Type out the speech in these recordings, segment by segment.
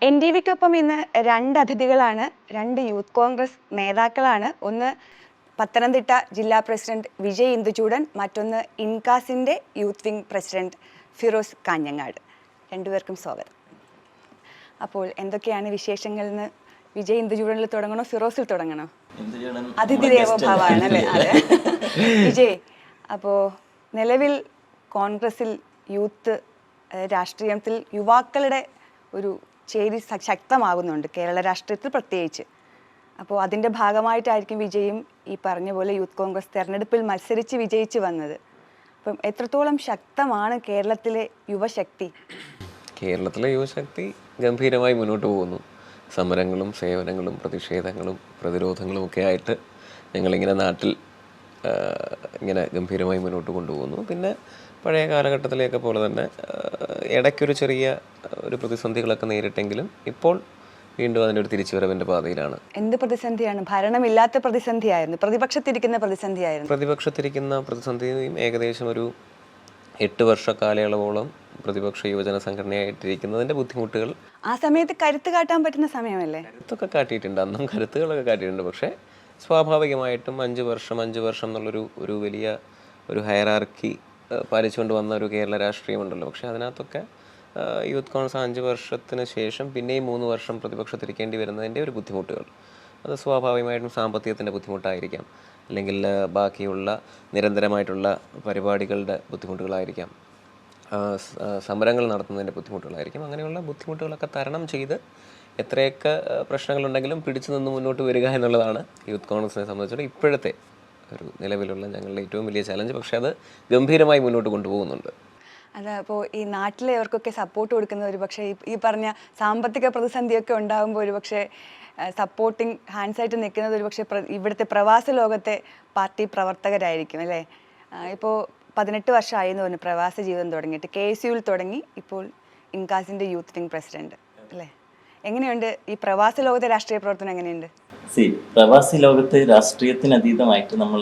NDVക്കൊപ്പം ഇന്ന് രണ്ട് അതിഥികളാണ്, രണ്ട് യൂത്ത് കോൺഗ്രസ് നേതാക്കളാണ്. ഒന്ന് പത്തനംതിട്ട ജില്ലാ പ്രസിഡന്റ് വിജയ് ഇന്ദുചൂടൻ, മറ്റൊന്ന് ഇൻകാസിൻ്റെ youth wing president Firoz Kanhangad. രണ്ടുപേർക്കും സ്വാഗതം. അപ്പോൾ എന്തൊക്കെയാണ് വിശേഷങ്ങൾ എന്ന് വിജയ് ഇന്ദുചൂടനിൽ തുടങ്ങണോ ഫിറോസിൽ തുടങ്ങണോ? അതിഥി ദേവോഭവമാണ് അല്ലേ? അതെ. വിജയ്, അപ്പോൾ നിലവിൽ കോൺഗ്രസിൽ യൂത്ത് രാഷ്ട്രീയത്തിൽ യുവാക്കളുടെ ഒരു ചേരി ശക്തമാകുന്നുണ്ട്, കേരള രാഷ്ട്രീയത്തിൽ പ്രത്യേകിച്ച്. അപ്പോൾ അതിൻ്റെ ഭാഗമായിട്ടായിരിക്കും വിജയും ഈ പറഞ്ഞ പോലെ യൂത്ത് കോൺഗ്രസ് തെരഞ്ഞെടുപ്പിൽ മത്സരിച്ച് വിജയിച്ച് വന്നത്. അപ്പം എത്രത്തോളം ശക്തമാണ് കേരളത്തിലെ യുവശക്തി? കേരളത്തിലെ യുവശക്തി ഗംഭീരമായി മുന്നോട്ട് പോകുന്നു. സമരങ്ങളും സേവനങ്ങളും പ്രതിഷേധങ്ങളും പ്രതിരോധങ്ങളും ഒക്കെ ആയിട്ട് ഞങ്ങളിങ്ങനെ നാട്ടിൽ ഇങ്ങനെ ഗംഭീരമായി മുന്നോട്ട് കൊണ്ടുപോകുന്നു. പിന്നെ പഴയ കാലഘട്ടത്തിലേക്ക് പോലെ തന്നെ ഇടയ്ക്കൊരു ചെറിയ ഒരു പ്രതിസന്ധികളൊക്കെ നേരിട്ടെങ്കിലും ഇപ്പോൾ വീണ്ടും അതിൻ്റെ ഒരു തിരിച്ചുവരവിൻ്റെ പാതയിലാണ്. എന്ത് പ്രതിസന്ധിയാണ്? ഭരണമില്ലാത്ത പ്രതിസന്ധിയായിരുന്നു, പ്രതിപക്ഷത്തിരിക്കുന്ന പ്രതിസന്ധിയായിരുന്നു. പ്രതിപക്ഷത്തിരിക്കുന്ന പ്രതിസന്ധിയും ഏകദേശം ഒരു 8 വർഷ കാലയളവോളം പ്രതിപക്ഷ യുവജന സംഘടനയായിട്ടിരിക്കുന്നതിൻ്റെ ബുദ്ധിമുട്ടുകൾ. ആ സമയത്ത് കരുത്ത് കാട്ടാൻ പറ്റുന്ന സമയമല്ലേ? കരുത്തൊക്കെ കാട്ടിയിട്ടുണ്ട്, അന്നും കരുത്തുകളൊക്കെ കാട്ടിയിട്ടുണ്ട്. പക്ഷേ സ്വാഭാവികമായിട്ടും 5 വർഷം എന്നുള്ളൊരു വലിയ ഒരു ഹയറാർക്കി പാലിച്ചുകൊണ്ട് വന്ന ഒരു കേരള രാഷ്ട്രീയമുണ്ടല്ലോ. പക്ഷേ അതിനകത്തൊക്കെ യൂത്ത് കോൺഗ്രസ് 5 വർഷത്തിന് ശേഷം പിന്നെയും 3 വർഷം പ്രതിപക്ഷത്തിരിക്കേണ്ടി വരുന്നതിൻ്റെ ഒരു ബുദ്ധിമുട്ടുകൾ, അത് സ്വാഭാവികമായിട്ടും സാമ്പത്തികത്തിൻ്റെ ബുദ്ധിമുട്ടായിരിക്കാം, അല്ലെങ്കിൽ ബാക്കിയുള്ള നിരന്തരമായിട്ടുള്ള പരിപാടികളുടെ ബുദ്ധിമുട്ടുകളായിരിക്കാം, സമരങ്ങൾ നടത്തുന്നതിൻ്റെ ബുദ്ധിമുട്ടുകളായിരിക്കും. അങ്ങനെയുള്ള ബുദ്ധിമുട്ടുകളൊക്കെ തരണം ചെയ്ത് എത്രയൊക്കെ പ്രശ്നങ്ങളുണ്ടെങ്കിലും പിടിച്ചു നിന്ന് മുന്നോട്ട് വരിക എന്നുള്ളതാണ് യൂത്ത് കോൺഗ്രസിനെ സംബന്ധിച്ചിടത്തോളം ഇപ്പോഴത്തെ ഒരു നിലവിലുള്ള ഞങ്ങളുടെ ഏറ്റവും വലിയ ചലഞ്ച്. പക്ഷേ അത് ഗംഭീരമായി മുന്നോട്ട് കൊണ്ടുപോകുന്നുണ്ട്. അതെ. അപ്പോൾ ഈ നാട്ടിലെ അവർക്കൊക്കെ സപ്പോർട്ട് കൊടുക്കുന്ന ഒരു പക്ഷേ ഈ പറഞ്ഞ സാമ്പത്തിക പ്രതിസന്ധിയൊക്കെ ഉണ്ടാകുമ്പോൾ ഒരു പക്ഷേ സപ്പോർട്ടിങ് ഹാൻഡ്സായിട്ട് നിൽക്കുന്നത് ഒരു പക്ഷേ ഇവിടുത്തെ പ്രവാസ ലോകത്തെ പാർട്ടി പ്രവർത്തകരായിരിക്കും അല്ലേ? ഇപ്പോൾ 18 വർഷമായി എന്ന് പറഞ്ഞു പ്രവാസ ജീവിതം തുടങ്ങിയിട്ട്. KSUവിൽ തുടങ്ങി, ഇപ്പോൾ ഇൻകാസിൻ്റെ യൂത്ത് വിംഗ് പ്രസിഡന്റ് അല്ലേ? എങ്ങനെയുണ്ട് ഈ പ്രവാസ ലോകത്തെ രാഷ്ട്രീയ പ്രവർത്തനം? എങ്ങനെയുണ്ട്? പ്രവാസി ലോകത്ത് രാഷ്ട്രീയത്തിനതീതമായിട്ട് നമ്മൾ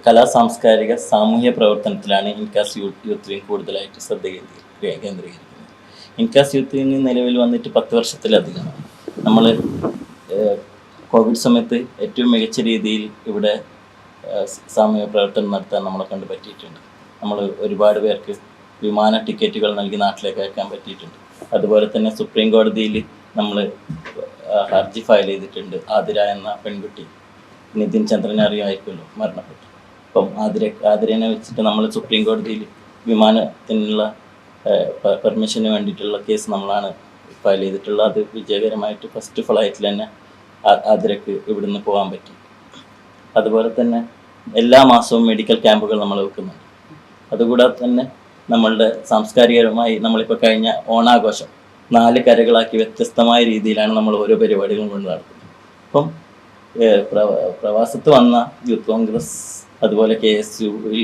കലാ സാംസ്കാരിക സാമൂഹ്യ പ്രവർത്തനത്തിലാണ് ഇൻകാസ് യൂത്ത് വിംഗ് കൂടുതലായിട്ട് ശ്രദ്ധ കേന്ദ്രീകരിക്കുന്നത്. ഇൻകാസ് യൂത്ത് വിംഗ് നിലവിൽ വന്നിട്ട് 10 വർഷത്തിലധികമാണ്. നമ്മൾ കോവിഡ് സമയത്ത് ഏറ്റവും മികച്ച രീതിയിൽ ഇവിടെ സാമൂഹ്യ പ്രവർത്തനം നടത്താൻ നമ്മളെ കൊണ്ട് പറ്റിയിട്ടുണ്ട്. നമ്മൾ ഒരുപാട് പേർക്ക് വിമാന ടിക്കറ്റുകൾ നൽകി നാട്ടിലേക്ക് അയക്കാൻ പറ്റിയിട്ടുണ്ട്. അതുപോലെ തന്നെ സുപ്രീം കോടതിയിൽ നമ്മൾ ഹർജി ഫയൽ ചെയ്തിട്ടുണ്ട്. ആതിര എന്ന പെൺകുട്ടി, നിതിൻ ചന്ദ്രനെ അറിയാമായിരിക്കുമല്ലോ, മരണപ്പെട്ടു. അപ്പം ആതിരനെ വെച്ചിട്ട് നമ്മൾ സുപ്രീം കോടതിയിൽ വിമാനത്തിനുള്ള പെർമിഷന് വേണ്ടിയിട്ടുള്ള കേസ് നമ്മളാണ് ഫയൽ ചെയ്തിട്ടുള്ളത്. അത് വിജയകരമായിട്ട് ഫസ്റ്റ് ഫ്ലൈറ്റിൽ തന്നെ ആതിരക്ക് ഇവിടുന്ന് പോകാൻ പറ്റി. അതുപോലെ തന്നെ എല്ലാ മാസവും മെഡിക്കൽ ക്യാമ്പുകൾ നമ്മൾ വെക്കുന്നുണ്ട്. അതുകൂടാതെ തന്നെ നമ്മളുടെ സാംസ്കാരികപരമായി നമ്മളിപ്പോൾ കഴിഞ്ഞ ഓണാഘോഷം 4 കരകളാക്കി വ്യത്യസ്തമായ രീതിയിലാണ് നമ്മൾ ഓരോ പരിപാടികളും കൊണ്ട് നടത്തുന്നത്. അപ്പം പ്രവാസത്ത് വന്ന യൂത്ത് കോൺഗ്രസ് അതുപോലെ KSUവിൽ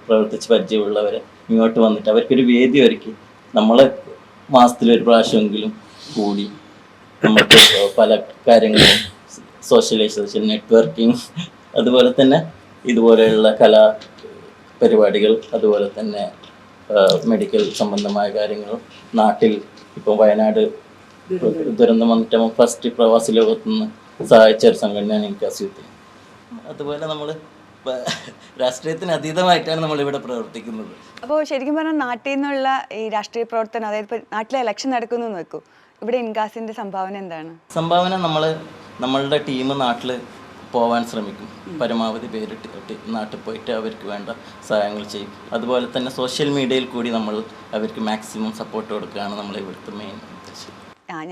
പ്രവർത്തിച്ച് പരിചയമുള്ളവരെ ഇങ്ങോട്ട് വന്നിട്ട് അവർക്കൊരു വേദി ഒരുക്കി നമ്മൾ മാസത്തിലൊരു പ്രാവശ്യമെങ്കിലും കൂടി നമുക്ക് പല കാര്യങ്ങളും സോഷ്യലൈസേഷൻ, നെറ്റ്വർക്കിംഗ്, അതുപോലെ തന്നെ ഇതുപോലെയുള്ള കലാ പരിപാടികൾ, അതുപോലെ തന്നെ മെഡിക്കൽ സംബന്ധമായ കാര്യങ്ങൾ നാട്ടിൽ ഇപ്പോൾ വയനാട് ദുരന്തം വന്നിട്ട് ഫസ്റ്റ് പ്രവാസി ലോകത്തുനിന്ന് സഹായിച്ച ഒരു സംഘടനയാണ് ഇൻകാസ് യൂത്ത്. അതുപോലെ നമ്മൾ രാഷ്ട്രീയത്തിന് അതീതമായിട്ടാണ് നമ്മളിവിടെ പ്രവർത്തിക്കുന്നത്. അപ്പോൾ ശരിക്കും പറഞ്ഞാൽ നാട്ടിൽ നിന്നുള്ള ഈ രാഷ്ട്രീയ പ്രവർത്തനം, അതായത് ഇപ്പോൾ നാട്ടിലെ ഇലക്ഷൻ നടക്കുന്നു എന്ന് വെക്കൂ, ഇവിടെ ഇൻകാസിൻ്റെ സംഭാവന എന്താണ്? സംഭാവന നമ്മളുടെ ടീം നാട്ടിൽ പോവാൻ ശ്രമിക്കും. പരമാവധി പേരിട്ട് നാട്ടിൽ പോയിട്ട് അവർക്ക് വേണ്ട സഹായങ്ങൾ ചെയ്യും. അതുപോലെ തന്നെ സോഷ്യൽ മീഡിയയിൽ കൂടി നമ്മൾ അവർക്ക് മാക്സിമം സപ്പോർട്ട് കൊടുക്കുകയാണ് നമ്മൾ ഇവിടുത്തെ മെയിൻ ഉദ്ദേശം.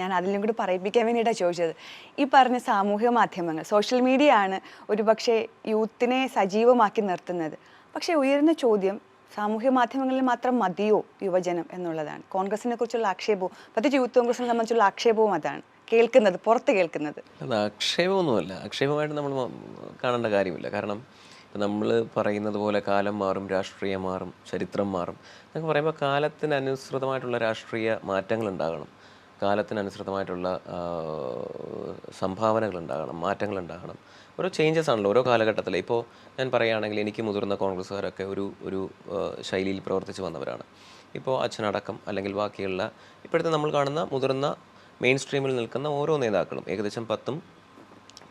ഞാൻ അതിലും കൂടി പറയിപ്പിക്കാൻ വേണ്ടിയിട്ടാണ് ചോദിച്ചത്. ഈ പറഞ്ഞ സാമൂഹിക മാധ്യമങ്ങൾ, സോഷ്യൽ മീഡിയ ആണ് ഒരുപക്ഷെ യൂത്തിനെ സജീവമാക്കി നിർത്തുന്നത്. പക്ഷേ ഉയരുന്ന ചോദ്യം, സാമൂഹ്യ മാധ്യമങ്ങളിൽ മാത്രം മതിയോ യുവജനം എന്നുള്ളതാണ്. കോൺഗ്രസിനെ കുറിച്ചുള്ള ആക്ഷേപവും, പ്രത്യേകിച്ച് യൂത്ത് കോൺഗ്രസിനെ സംബന്ധിച്ചുള്ള ആക്ഷേപവും അതാണ് കേൾക്കുന്നത്, പുറത്ത് കേൾക്കുന്നത്. അത് ആക്ഷേപമൊന്നുമല്ല, ആക്ഷേപമായിട്ട് നമ്മൾ കാണേണ്ട കാര്യമില്ല. കാരണം നമ്മൾ പറയുന്നത് പോലെ കാലം മാറും, രാഷ്ട്രീയം മാറും, ചരിത്രം മാറും എന്നൊക്കെ പറയുമ്പോൾ കാലത്തിനനുസൃതമായിട്ടുള്ള രാഷ്ട്രീയ മാറ്റങ്ങൾ ഉണ്ടാകണം. കാലത്തിനനുസൃതമായിട്ടുള്ള സംഭാവനകളുണ്ടാകണം, മാറ്റങ്ങളുണ്ടാകണം. ഓരോ ചേഞ്ചസ് ആണല്ലോ ഓരോ കാലഘട്ടത്തിൽ. ഇപ്പോൾ ഞാൻ പറയുകയാണെങ്കിൽ എനിക്ക് മുതിർന്ന കോൺഗ്രസ്സുകാരൊക്കെ ഒരു ശൈലിയിൽ പ്രവർത്തിച്ച് വന്നവരാണ്. ഇപ്പോൾ അച്ഛനടക്കം അല്ലെങ്കിൽ ബാക്കിയുള്ള ഇപ്പോഴത്തെ നമ്മൾ കാണുന്ന മുതിർന്ന മെയിൻ സ്ട്രീമിൽ നിൽക്കുന്ന ഓരോ നേതാക്കളും ഏകദേശം 10,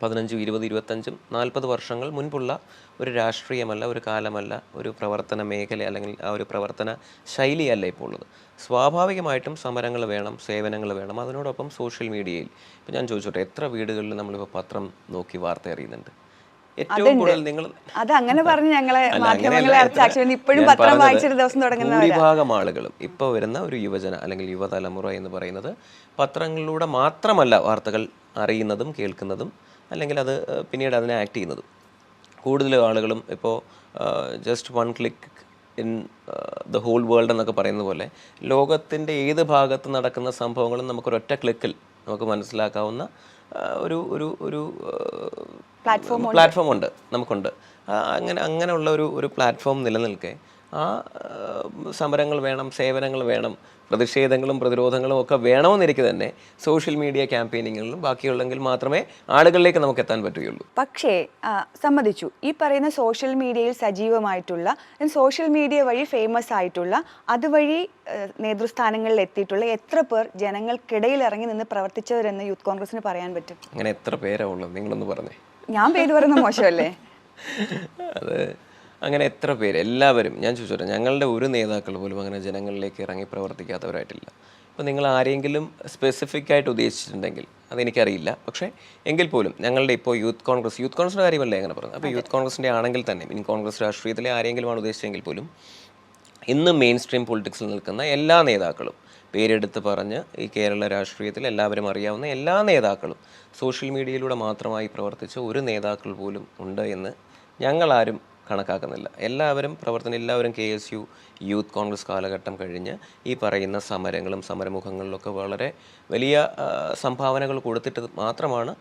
15, 20, 25, 40 വർഷങ്ങൾ മുൻപുള്ള ഒരു രാഷ്ട്രീയമല്ല, ഒരു കാലമല്ല, ഒരു പ്രവർത്തന മേഖല അല്ലെങ്കിൽ ആ ഒരു പ്രവർത്തന ശൈലിയല്ല ഇപ്പോൾ ഉള്ളത്. സ്വാഭാവികമായിട്ടും സമരങ്ങൾ വേണം, സേവനങ്ങൾ വേണം. അതിനോടൊപ്പം സോഷ്യൽ മീഡിയയിൽ ഇപ്പോൾ ഞാൻ ചോദിച്ചോട്ടെ, എത്ര വീടുകളിൽ നമ്മളിപ്പോൾ പത്രം നോക്കി വാർത്ത അറിയുന്നുണ്ട്? ഏറ്റവും കൂടുതൽ നിങ്ങൾ അതങ്ങനെ പറഞ്ഞ് ഞങ്ങളെ മാധ്യമങ്ങളെ ഇപ്പോഴും പത്രം വായിച്ചൊരു ദിവസം തുടങ്ങുന്ന ഭൂരിഭാഗം ആളുകളും ഇപ്പോൾ വരുന്ന ഒരു യുവജന അല്ലെങ്കിൽ യുവതലമുറ എന്ന് പറയുന്നത് പത്രങ്ങളിലൂടെ മാത്രമല്ല വാർത്തകൾ അറിയുന്നതും കേൾക്കുന്നതും അല്ലെങ്കിൽ അത് പിന്നീട് അതിനെ ആക്ട് ചെയ്യുന്നതും. കൂടുതൽ ആളുകളും ഇപ്പോൾ just 1 click in the whole world എന്നൊക്കെ പറയുന്ന പോലെ ലോകത്തിൻ്റെ ഏത് ഭാഗത്ത് നടക്കുന്ന സംഭവങ്ങളും നമുക്കൊരൊറ്റ ക്ലിക്കിൽ നമുക്ക് മനസ്സിലാക്കാവുന്ന ഒരു പ്ലാറ്റ്ഫോം ഉണ്ട്, നമുക്കുണ്ട്. അങ്ങനെയുള്ള ഒരു പ്ലാറ്റ്ഫോം നിലനിൽക്കെ ആ സമരങ്ങൾ വേണം, സേവനങ്ങൾ വേണം, പ്രതിഷേധങ്ങളും പ്രതിരോധങ്ങളും ഒക്കെ വേണമെന്നിരിക്കെ തന്നെ സോഷ്യൽ മീഡിയ ക്യാമ്പയിനിങ്ങളിലും ബാക്കിയുള്ളെങ്കിൽ മാത്രമേ ആളുകളിലേക്ക് നമുക്ക് എത്താൻ പറ്റുകയുള്ളൂ. പക്ഷേ സമ്മതിച്ചു, ഈ പറയുന്ന സോഷ്യൽ മീഡിയയിൽ സജീവമായിട്ടുള്ള, സോഷ്യൽ മീഡിയ വഴി ഫേമസ് ആയിട്ടുള്ള, അതുവഴി നേതൃസ്ഥാനങ്ങളിൽ എത്തിയിട്ടുള്ള എത്ര പേർ ജനങ്ങൾക്കിടയിൽ ഇറങ്ങി നിന്ന് പ്രവർത്തിച്ചവരെന്ന് യൂത്ത് കോൺഗ്രസിന് പറയാൻ പറ്റും? അങ്ങനെ എത്ര പേരാ ഉള്ളത്? നിങ്ങളൊന്ന് പറഞ്ഞേ. ഞാൻ പേര് പറയുന്നത് മോശമല്ലേ? അത് അങ്ങനെ എത്ര പേര്? എല്ലാവരും ഞാൻ ചോദിച്ചോട്ടെ, ഞങ്ങളുടെ ഒരു നേതാക്കൾ പോലും അങ്ങനെ ജനങ്ങളിലേക്ക് ഇറങ്ങി പ്രവർത്തിക്കാത്തവരായിട്ടില്ല. ഇപ്പോൾ നിങ്ങൾ ആരെങ്കിലും സ്പെസിഫിക് ആയിട്ട് ഉദ്ദേശിച്ചിട്ടുണ്ടെങ്കിൽ അതെനിക്കറിയില്ല. പക്ഷേ എങ്കിൽ പോലും ഞങ്ങളുടെ ഇപ്പോൾ യൂത്ത് കോൺഗ്രസിൻ്റെ കാര്യമല്ലേ അങ്ങനെ പറഞ്ഞത്. അപ്പോൾ യൂത്ത് കോൺഗ്രസിൻ്റെ ആണെങ്കിൽ തന്നെ ഇനി കോൺഗ്രസ് രാഷ്ട്രീയത്തിലെ ആരെങ്കിലുമാണ് ഉദ്ദേശിച്ചെങ്കിൽ പോലും ഇന്ന് മെയിൻ സ്ട്രീം പൊളിറ്റിക്സിൽ നിൽക്കുന്ന എല്ലാ നേതാക്കളും, പേരെടുത്ത് പറഞ്ഞ് ഈ കേരള രാഷ്ട്രീയത്തിൽ എല്ലാവരും അറിയാവുന്ന എല്ലാ നേതാക്കളും സോഷ്യൽ മീഡിയയിലൂടെ മാത്രമായി പ്രവർത്തിച്ച ഒരു നേതാക്കൾ പോലും ഉണ്ട് എന്ന് ഞങ്ങളാരും കണക്കാക്കുന്നില്ല. എല്ലാവരും എല്ലാവരും KSU യൂത്ത് കോൺഗ്രസ് കാലഘട്ടം കഴിഞ്ഞ് ഈ പറയുന്ന സമരങ്ങളും സമരമുഖങ്ങളിലൊക്കെ വളരെ വലിയ സംഭാവനകൾ കൊടുത്തിട്ട് മാത്രമാണ്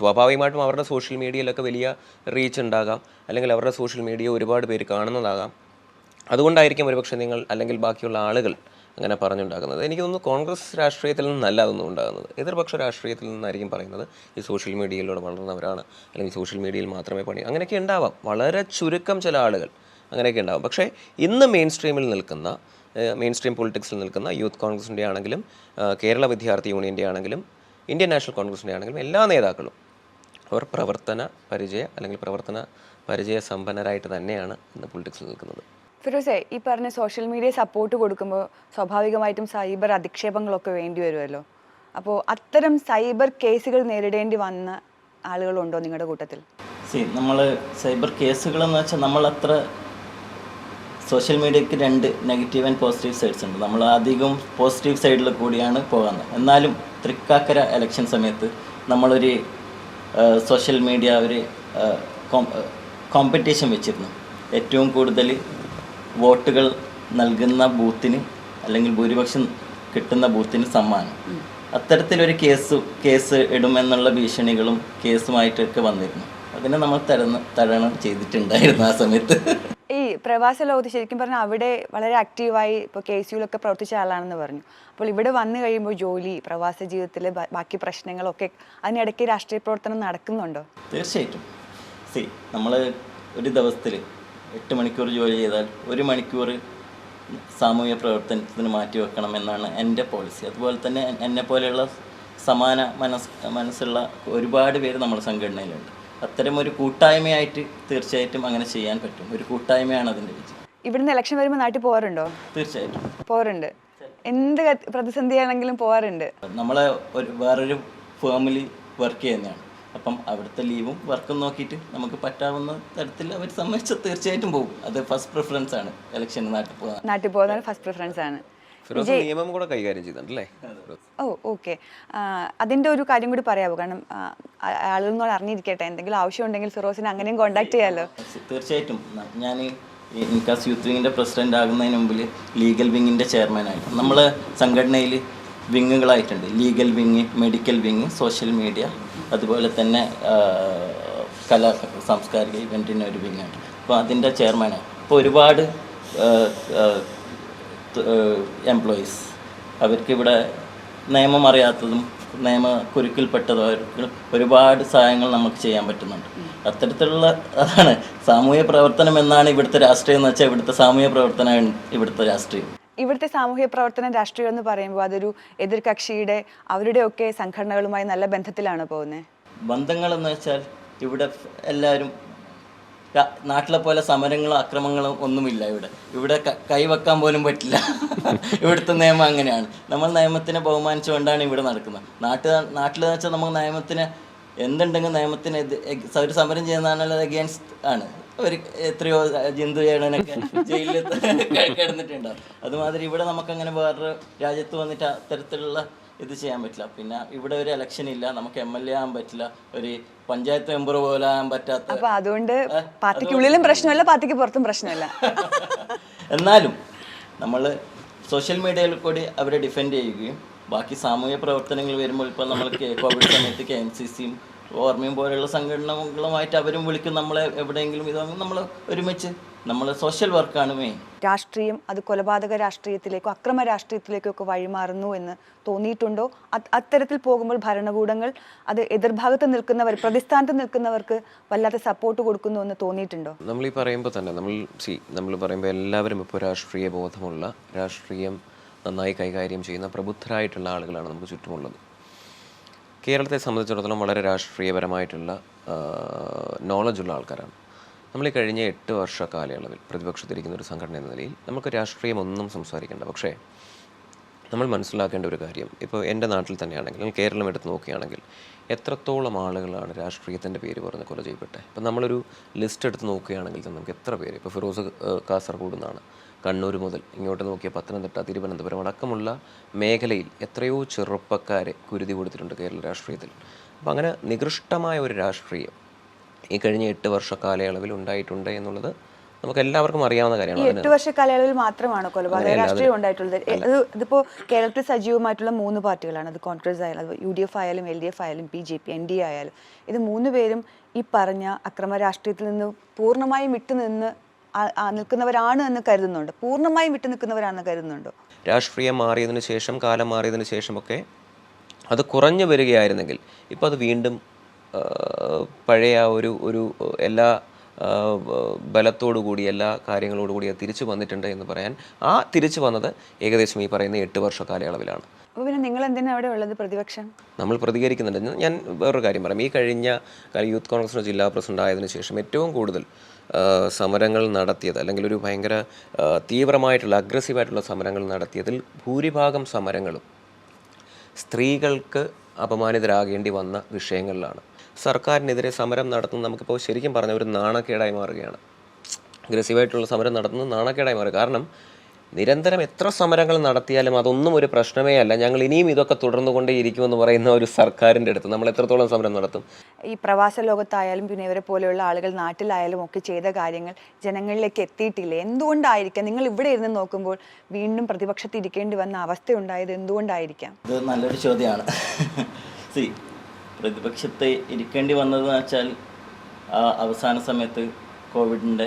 സ്വാഭാവികമായിട്ടും അവരുടെ സോഷ്യൽ മീഡിയയിലൊക്കെ വലിയ റീച്ച് ഉണ്ടാകാം, അല്ലെങ്കിൽ അവരുടെ സോഷ്യൽ മീഡിയ ഒരുപാട് പേര് കാണുന്നതാകാം. അതുകൊണ്ടായിരിക്കും ഒരുപക്ഷെ നിങ്ങൾ അല്ലെങ്കിൽ ബാക്കിയുള്ള ആളുകൾ അങ്ങനെ പറഞ്ഞുണ്ടാകുന്നത്. എനിക്ക് തോന്നുന്നു കോൺഗ്രസ് രാഷ്ട്രീയത്തിൽ നിന്നല്ല അതൊന്നും ഉണ്ടാകുന്നത്, എതിർപക്ഷ രാഷ്ട്രീയത്തിൽ നിന്നായിരിക്കും പറയുന്നത് ഈ സോഷ്യൽ മീഡിയയിലൂടെ വളർന്നവരാണ്, അല്ലെങ്കിൽ സോഷ്യൽ മീഡിയയിൽ മാത്രമേ പണി, അങ്ങനെയൊക്കെ ഉണ്ടാവാം. വളരെ ചുരുക്കം ചില ആളുകൾ അങ്ങനെയൊക്കെ ഉണ്ടാവും. പക്ഷേ ഇന്ന് മെയിൻ സ്ട്രീം പൊളിറ്റിക്സിൽ നിൽക്കുന്ന യൂത്ത് കോൺഗ്രസിൻ്റെ ആണെങ്കിലും കേരള വിദ്യാർത്ഥി യൂണിയൻ്റെ ആണെങ്കിലും ഇന്ത്യൻ നാഷണൽ കോൺഗ്രസിൻ്റെ ആണെങ്കിലും എല്ലാ നേതാക്കളും അവർ പ്രവർത്തന പരിചയ സമ്പന്നരായിട്ട് തന്നെയാണ് ഇന്ന് പൊളിറ്റിക്സിൽ നിൽക്കുന്നത്. ഫിറോസെ, ഈ പറഞ്ഞ സോഷ്യൽ മീഡിയ സപ്പോർട്ട് കൊടുക്കുമ്പോൾ സ്വാഭാവികമായിട്ടും സൈബർ അധിക്ഷേപങ്ങളൊക്കെ വേണ്ടി വരുമല്ലോ. അപ്പോൾ അത്തരം സൈബർ കേസുകൾ നേരിടേണ്ടി വന്ന ആളുകളുണ്ടോ നിങ്ങളുടെ കൂട്ടത്തിൽ? നമ്മൾ സൈബർ കേസുകളെന്ന് വെച്ചാൽ നമ്മളത്ര സോഷ്യൽ മീഡിയയ്ക്ക് 2 നെഗറ്റീവ് ആൻഡ് പോസിറ്റീവ് സൈഡ്സ് ഉണ്ട്. നമ്മൾ അധികം പോസിറ്റീവ് സൈഡിൽ കൂടിയാണ് പോകുന്നത്. എന്നാലും തൃക്കാക്കര ഇലക്ഷൻ സമയത്ത് നമ്മളൊരു സോഷ്യൽ മീഡിയ ഒരു കോമ്പറ്റീഷൻ വെച്ചിരുന്നു. ഏറ്റവും കൂടുതൽ വോട്ടുകൾ നൽകുന്ന ബൂത്തിന് അല്ലെങ്കിൽ ഭൂരിപക്ഷം കിട്ടുന്ന ബൂത്തിന് സമ്മാനം. അത്തരത്തിലൊരു കേസ് ഇടുമെന്നുള്ള ഭീഷണികളും കേസുമായിട്ടൊക്കെ വന്നിരുന്നു. അതിനെ നമ്മൾ തരണം ചെയ്തിട്ടുണ്ടായിരുന്നു ആ സമയത്ത്. ഈ പ്രവാസ ലോകത്ത് ശരിക്കും പറഞ്ഞാൽ അവിടെ വളരെ ആക്റ്റീവായി ഇപ്പോൾ KSUലൊക്കെ പ്രവർത്തിച്ച ആളാണെന്ന് പറഞ്ഞു. അപ്പോൾ ഇവിടെ വന്നു കഴിയുമ്പോൾ ജോലി, പ്രവാസ ജീവിതത്തിലെ ബാക്കി പ്രശ്നങ്ങളൊക്കെ, അതിനിടയ്ക്ക് രാഷ്ട്രീയ പ്രവർത്തനം നടക്കുന്നുണ്ടോ? തീർച്ചയായിട്ടും. നമ്മൾ ഒരു ദിവസത്തിൽ 8 മണിക്കൂർ ജോലി ചെയ്താൽ 1 മണിക്കൂർ സാമൂഹ്യ പ്രവർത്തനത്തിന് മാറ്റിവെക്കണം എന്നാണ് എൻ്റെ പോളിസി. അതുപോലെ തന്നെ എന്നെപ്പോലെയുള്ള സമാന മനസ്സുള്ള ഒരുപാട് പേര് നമ്മുടെ സംഘടനയിലുണ്ട്. അത്തരം ഒരു കൂട്ടായ്മയായിട്ട് തീർച്ചയായിട്ടും അങ്ങനെ ചെയ്യാൻ പറ്റും. ഒരു കൂട്ടായ്മയാണ് അതിൻ്റെ വിജയം. ഇവിടുന്ന് ഇലക്ഷൻ വരുമ്പോൾ നാട്ടിൽ പോകാറുണ്ടോ? തീർച്ചയായിട്ടും പോകാറുണ്ട്. എന്ത് പ്രതിസന്ധിയാണെങ്കിലും പോകാറുണ്ട്. നമ്മളെ വേറൊരു ഫേമിൽ വർക്ക് ചെയ്യുന്നതാണ്. അപ്പം അവിടുത്തെ ലീവും വർക്കും നോക്കിയിട്ട് നമുക്ക് പറ്റാവുന്ന തരത്തിൽ അവർ സമ്മതിച്ച് തീർച്ചയായിട്ടും പോകും. അത് ഫസ്റ്റ് പ്രിഫറൻസ് ആണ്. ഇലക്ഷന് നാട്ടിൽ പോകുന്നത് ഫസ്റ്റ് പ്രിഫറൻസ് ആണ്. നിയമം കൂടെ കൈകാര്യം ചെയ്തിട്ടുണ്ടല്ലേ? ഓ ഓക്കെ. അതിൻ്റെ ഒരു കാര്യം കൂടി പറയാമോ? കാരണം ആളുകളോട് അറിഞ്ഞിരിക്കട്ടെ, എന്തെങ്കിലും ആവശ്യമുണ്ടെങ്കിൽ ഫിറോസിനെ അങ്ങനെയും കോൺടാക്ട് ചെയ്യാമല്ലോ. തീർച്ചയായിട്ടും. ഞാൻ ഇൻകാസ് യൂത്ത് വിങ്ങിൻ്റെ പ്രസിഡന്റ് ആകുന്നതിന് മുമ്പിൽ ലീഗൽ വിങ്ങിൻ്റെ ചെയർമാനായിരുന്നു. നമ്മളെ സംഘടനയിൽ വിങ്ങുകളായിട്ടുണ്ട്. Legal wing, medical wing, social media, അതുപോലെ തന്നെ കലാ സാംസ്കാരിക ഇവൻറ്റിന് ഒരു വിങ്ങാണ്. അപ്പോൾ അതിൻ്റെ ചെയർമാനാണ്. അപ്പോൾ ഒരുപാട് എംപ്ലോയീസ് അവർക്കിവിടെ നിയമം അറിയാത്തതും നിയമ കുരുക്കിൽപ്പെട്ടവർക്ക് ഒരുപാട് സഹായങ്ങൾ നമുക്ക് ചെയ്യാൻ പറ്റുന്നുണ്ട്. അത്തരത്തിലുള്ള അതാണ് സാമൂഹ്യ പ്രവർത്തനം എന്നാണ് ഇവിടുത്തെ രാഷ്ട്രീയം എന്ന് വെച്ചാൽ ഇവിടുത്തെ സാമൂഹ്യ പ്രവർത്തനമാണ് ഇവിടുത്തെ രാഷ്ട്രീയം. ഇവിടുത്തെ സാമൂഹ്യ പ്രവർത്തനം രാഷ്ട്രീയം എന്ന് പറയുമ്പോൾ അതൊരു എതിർകക്ഷിയുടെ അവരുടെയൊക്കെ സംഘടനകളുമായി നല്ല ബന്ധത്തിലാണ് പോകുന്നത്. ബന്ധങ്ങളെന്ന് വെച്ചാൽ ഇവിടെ എല്ലാവരും നാട്ടിലെ പോലെ സമരങ്ങളും അക്രമങ്ങളും ഒന്നുമില്ല. ഇവിടെ കൈവെക്കാൻ പോലും പറ്റില്ല. ഇവിടുത്തെ നിയമം അങ്ങനെയാണ്. നമ്മൾ നിയമത്തിനെ ബഹുമാനിച്ചുകൊണ്ടാണ് ഇവിടെ നടക്കുന്നത്. നാട്ടിലെന്ന് വെച്ചാൽ നമുക്ക് നിയമത്തിന് എന്തുണ്ടെങ്കിൽ നിയമത്തിന് ഒരു സമരം ചെയ്യുന്നതാണല്ലോ അഗെയിൻസ്റ്റ് ആണ്. ഒരു എത്രയോ ജിന്ദു ചെയ്യണനൊക്കെ ജയിലിൽ കിടന്നിട്ടുണ്ടാവും. അതുമാതിരി ഇവിടെ നമുക്കങ്ങനെ വേറൊരു രാജ്യത്ത് വന്നിട്ട് അത്തരത്തിലുള്ള ഇത് ചെയ്യാൻ പറ്റില്ല. പിന്നെ ഇവിടെ ഒരു ഇലക്ഷൻ ഇല്ല, നമുക്ക് MLA ആകാൻ പറ്റില്ല, ഒരു പഞ്ചായത്ത് മെമ്പർ പോലെ ആകാൻ പറ്റാത്ത. അപ്പൊ അതുകൊണ്ട് പാർട്ടിക്കുള്ളിലും പ്രശ്നമില്ല, പാർട്ടിക്ക് പുറത്തും പ്രശ്നമില്ല. എന്നാലും നമ്മൾ സോഷ്യൽ മീഡിയയിൽ കൂടി അവരെ ഡിഫെൻഡ് ചെയ്യുകയും ബാക്കി സാമൂഹ്യ പ്രവർത്തനങ്ങൾ വരുമ്പോൾ ഇപ്പോൾ നമ്മൾ കോവിഡ് സമയത്ത് KMCCയും ഓർമ്മയും പോലെയുള്ള സംഘടനകളുമായിട്ട് അവരും വിളിക്കും നമ്മളെ എവിടെയെങ്കിലും. ഇതാകുമ്പോൾ നമ്മൾ ഒരുമിച്ച് നമ്മൾ സോഷ്യൽ വർക്കാണ് മെയിൻ. രാഷ്ട്രീയം അത് കൊലപാതക രാഷ്ട്രീയത്തിലേക്കോ അക്രമ രാഷ്ട്രീയത്തിലേക്കോ ഒക്കെ വഴിമാറുന്നു എന്ന് തോന്നിയിട്ടുണ്ടോ? അത്തരത്തിൽ പോകുമ്പോൾ ഭരണകൂടങ്ങൾ അത് എതിർഭാഗത്ത് നിൽക്കുന്നവർ, പ്രതിസ്ഥാനത്ത് നിൽക്കുന്നവർക്ക് വല്ലാത്ത സപ്പോർട്ട് കൊടുക്കുന്നു എന്ന് തോന്നിയിട്ടുണ്ടോ? നമ്മൾ ഈ പറയുമ്പോൾ തന്നെ നമ്മൾ പറയുമ്പോൾ എല്ലാവരും ഇപ്പോൾ രാഷ്ട്രീയ ബോധമുള്ള, രാഷ്ട്രീയം നന്നായി കൈകാര്യം ചെയ്യുന്ന പ്രബുദ്ധരായിട്ടുള്ള ആളുകളാണ് നമുക്ക് ചുറ്റുമുള്ളത്. കേരളത്തെ സംബന്ധിച്ചിടത്തോളം വളരെ രാഷ്ട്രീയപരമായിട്ടുള്ള നോളജുള്ള ആൾക്കാരാണ്. നമ്മൾ ഈ കഴിഞ്ഞ 8 വർഷ കാലയളവിൽ പ്രതിപക്ഷത്തിരിക്കുന്ന ഒരു സംഘടന എന്ന നിലയിൽ നമുക്ക് രാഷ്ട്രീയം ഒന്നും സംസാരിക്കേണ്ട. പക്ഷേ നമ്മൾ മനസ്സിലാക്കേണ്ട ഒരു കാര്യം, ഇപ്പോൾ എൻ്റെ നാട്ടിൽ തന്നെയാണെങ്കിൽ, കേരളം എടുത്ത് നോക്കുകയാണെങ്കിൽ എത്രത്തോളം ആളുകളാണ് രാഷ്ട്രീയത്തിൻ്റെ പേര് പറഞ്ഞ് കൊല ചെയ്യപ്പെട്ടെ. ഇപ്പം നമ്മളൊരു ലിസ്റ്റ് എടുത്ത് നോക്കുകയാണെങ്കിൽ തന്നെ നമുക്ക് എത്ര പേര്, ഇപ്പോൾ ഫിറോസ് കാസർഗോഡ് നിന്നാണ്, കണ്ണൂർ മുതൽ ഇങ്ങോട്ട് നോക്കിയ പത്തനംതിട്ട, തിരുവനന്തപുരം അടക്കമുള്ള മേഖലയിൽ എത്രയോ ചെറുപ്പക്കാരെ കുരുതി കൊടുത്തിട്ടുണ്ട് കേരള രാഷ്ട്രീയത്തിൽ. അപ്പം അങ്ങനെ നികൃഷ്ടമായ ഒരു രാഷ്ട്രീയം ഈ കഴിഞ്ഞ 8 വർഷ കാലയളവിൽ ഉണ്ടായിട്ടുണ്ട് എന്നുള്ളത് നമുക്ക് എല്ലാവർക്കും അറിയാവുന്ന കാര്യമാണ്. 8 വർഷ കാലയളവിൽ മാത്രമാണോ കൊലപാതക രാഷ്ട്രീയം ഉണ്ടായിട്ടുള്ളത്? ഇതിപ്പോൾ കേരളത്തിൽ സജീവമായിട്ടുള്ള 3 പാർട്ടികളാണ്. അത് കോൺഗ്രസ് ആയാലും, അത് UDF ആയാലും, LDF ആയാലും, BJP, NDA ആയാലും. ഇത് 3 പേരും ഈ പറഞ്ഞ അക്രമ രാഷ്ട്രീയത്തിൽ നിന്ന് പൂർണ്ണമായും വിട്ടുനിന്ന് നിൽക്കുന്നവരാണ് എന്ന് കരുതുന്നുണ്ട്. പൂർണ്ണമായും വിട്ടു നിൽക്കുന്നവരാണെന്ന് കരുതുന്നുണ്ടോ? രാഷ്ട്രീയം മാറിയതിന് ശേഷം, കാലം മാറിയതിന് ശേഷമൊക്കെ അത് കുറഞ്ഞു വരികയായിരുന്നെങ്കിൽ ഇപ്പോൾ അത് വീണ്ടും പഴയ ഒരു എല്ലാ ബലത്തോടുകൂടി, എല്ലാ കാര്യങ്ങളോടുകൂടി അത് തിരിച്ചു വന്നിട്ടുണ്ട് എന്ന് പറയാൻ, ആ തിരിച്ചു വന്നത് ഏകദേശം ഈ പറയുന്ന 8 വർഷ കാലയളവിലാണ്. അപ്പോൾ പിന്നെ നിങ്ങൾ എന്തിനാണ് അവിടെ ഉള്ളത്? പ്രതിപക്ഷം നമ്മൾ പ്രതികരിക്കുന്നുണ്ട്. ഞാൻ വേറൊരു കാര്യം പറയാം. ഈ കഴിഞ്ഞ യൂത്ത് കോൺഗ്രസിൻ്റെ ജില്ലാ പ്രസിഡന്റ് ആയതിനു ശേഷം ഏറ്റവും കൂടുതൽ സമരങ്ങൾ നടത്തിയത്, അല്ലെങ്കിൽ ഒരു ഭയങ്കര തീവ്രമായിട്ടുള്ള അഗ്രസീവായിട്ടുള്ള സമരങ്ങൾ നടത്തിയതിൽ ഭൂരിഭാഗം സമരങ്ങളും സ്ത്രീകൾക്ക് അപമാനിതരാകേണ്ടി വന്ന വിഷയങ്ങളിലാണ്. സർക്കാരിനെതിരെ സമരം നടത്തുന്നത് നമുക്കിപ്പോൾ ശരിക്കും പറഞ്ഞ ഒരു നാണക്കേടായി മാറുകയാണ്. അഗ്രസീവായിട്ടുള്ള സമരം നടത്തുന്നത് നാണക്കേടായി മാറുക. കാരണം നിരന്തരം എത്ര സമരങ്ങൾ നടത്തിയാലും അതൊന്നും ഒരു പ്രശ്നമേ അല്ല, ഞങ്ങൾ ഇനിയും ഇതൊക്കെ തുടർന്നുകൊണ്ടേയിരിക്കുമെന്ന് പറയുന്ന ഒരു സർക്കാരിൻ്റെ അടുത്ത് നമ്മൾ എത്രത്തോളം സമരം നടത്തും? ഈ പ്രവാസ ലോകത്തായാലും പിന്നെ ഇവരെ പോലെയുള്ള ആളുകൾ നാട്ടിലായാലും ഒക്കെ ചെയ്ത കാര്യങ്ങൾ ജനങ്ങളിലേക്ക് എത്തിയിട്ടില്ല. എന്തുകൊണ്ടായിരിക്കാം? നിങ്ങൾ ഇവിടെ ഇരുന്ന് നോക്കുമ്പോൾ വീണ്ടും പ്രതിപക്ഷത്ത് ഇരിക്കേണ്ടി വന്ന അവസ്ഥ ഉണ്ടായത് എന്തുകൊണ്ടായിരിക്കാം? ഇത് നല്ലൊരു ചോദ്യമാണ്. പ്രതിപക്ഷത്ത് ഇരിക്കേണ്ടി വന്നതെന്ന് വെച്ചാൽ അവസാന സമയത്ത് കോവിഡിൻ്റെ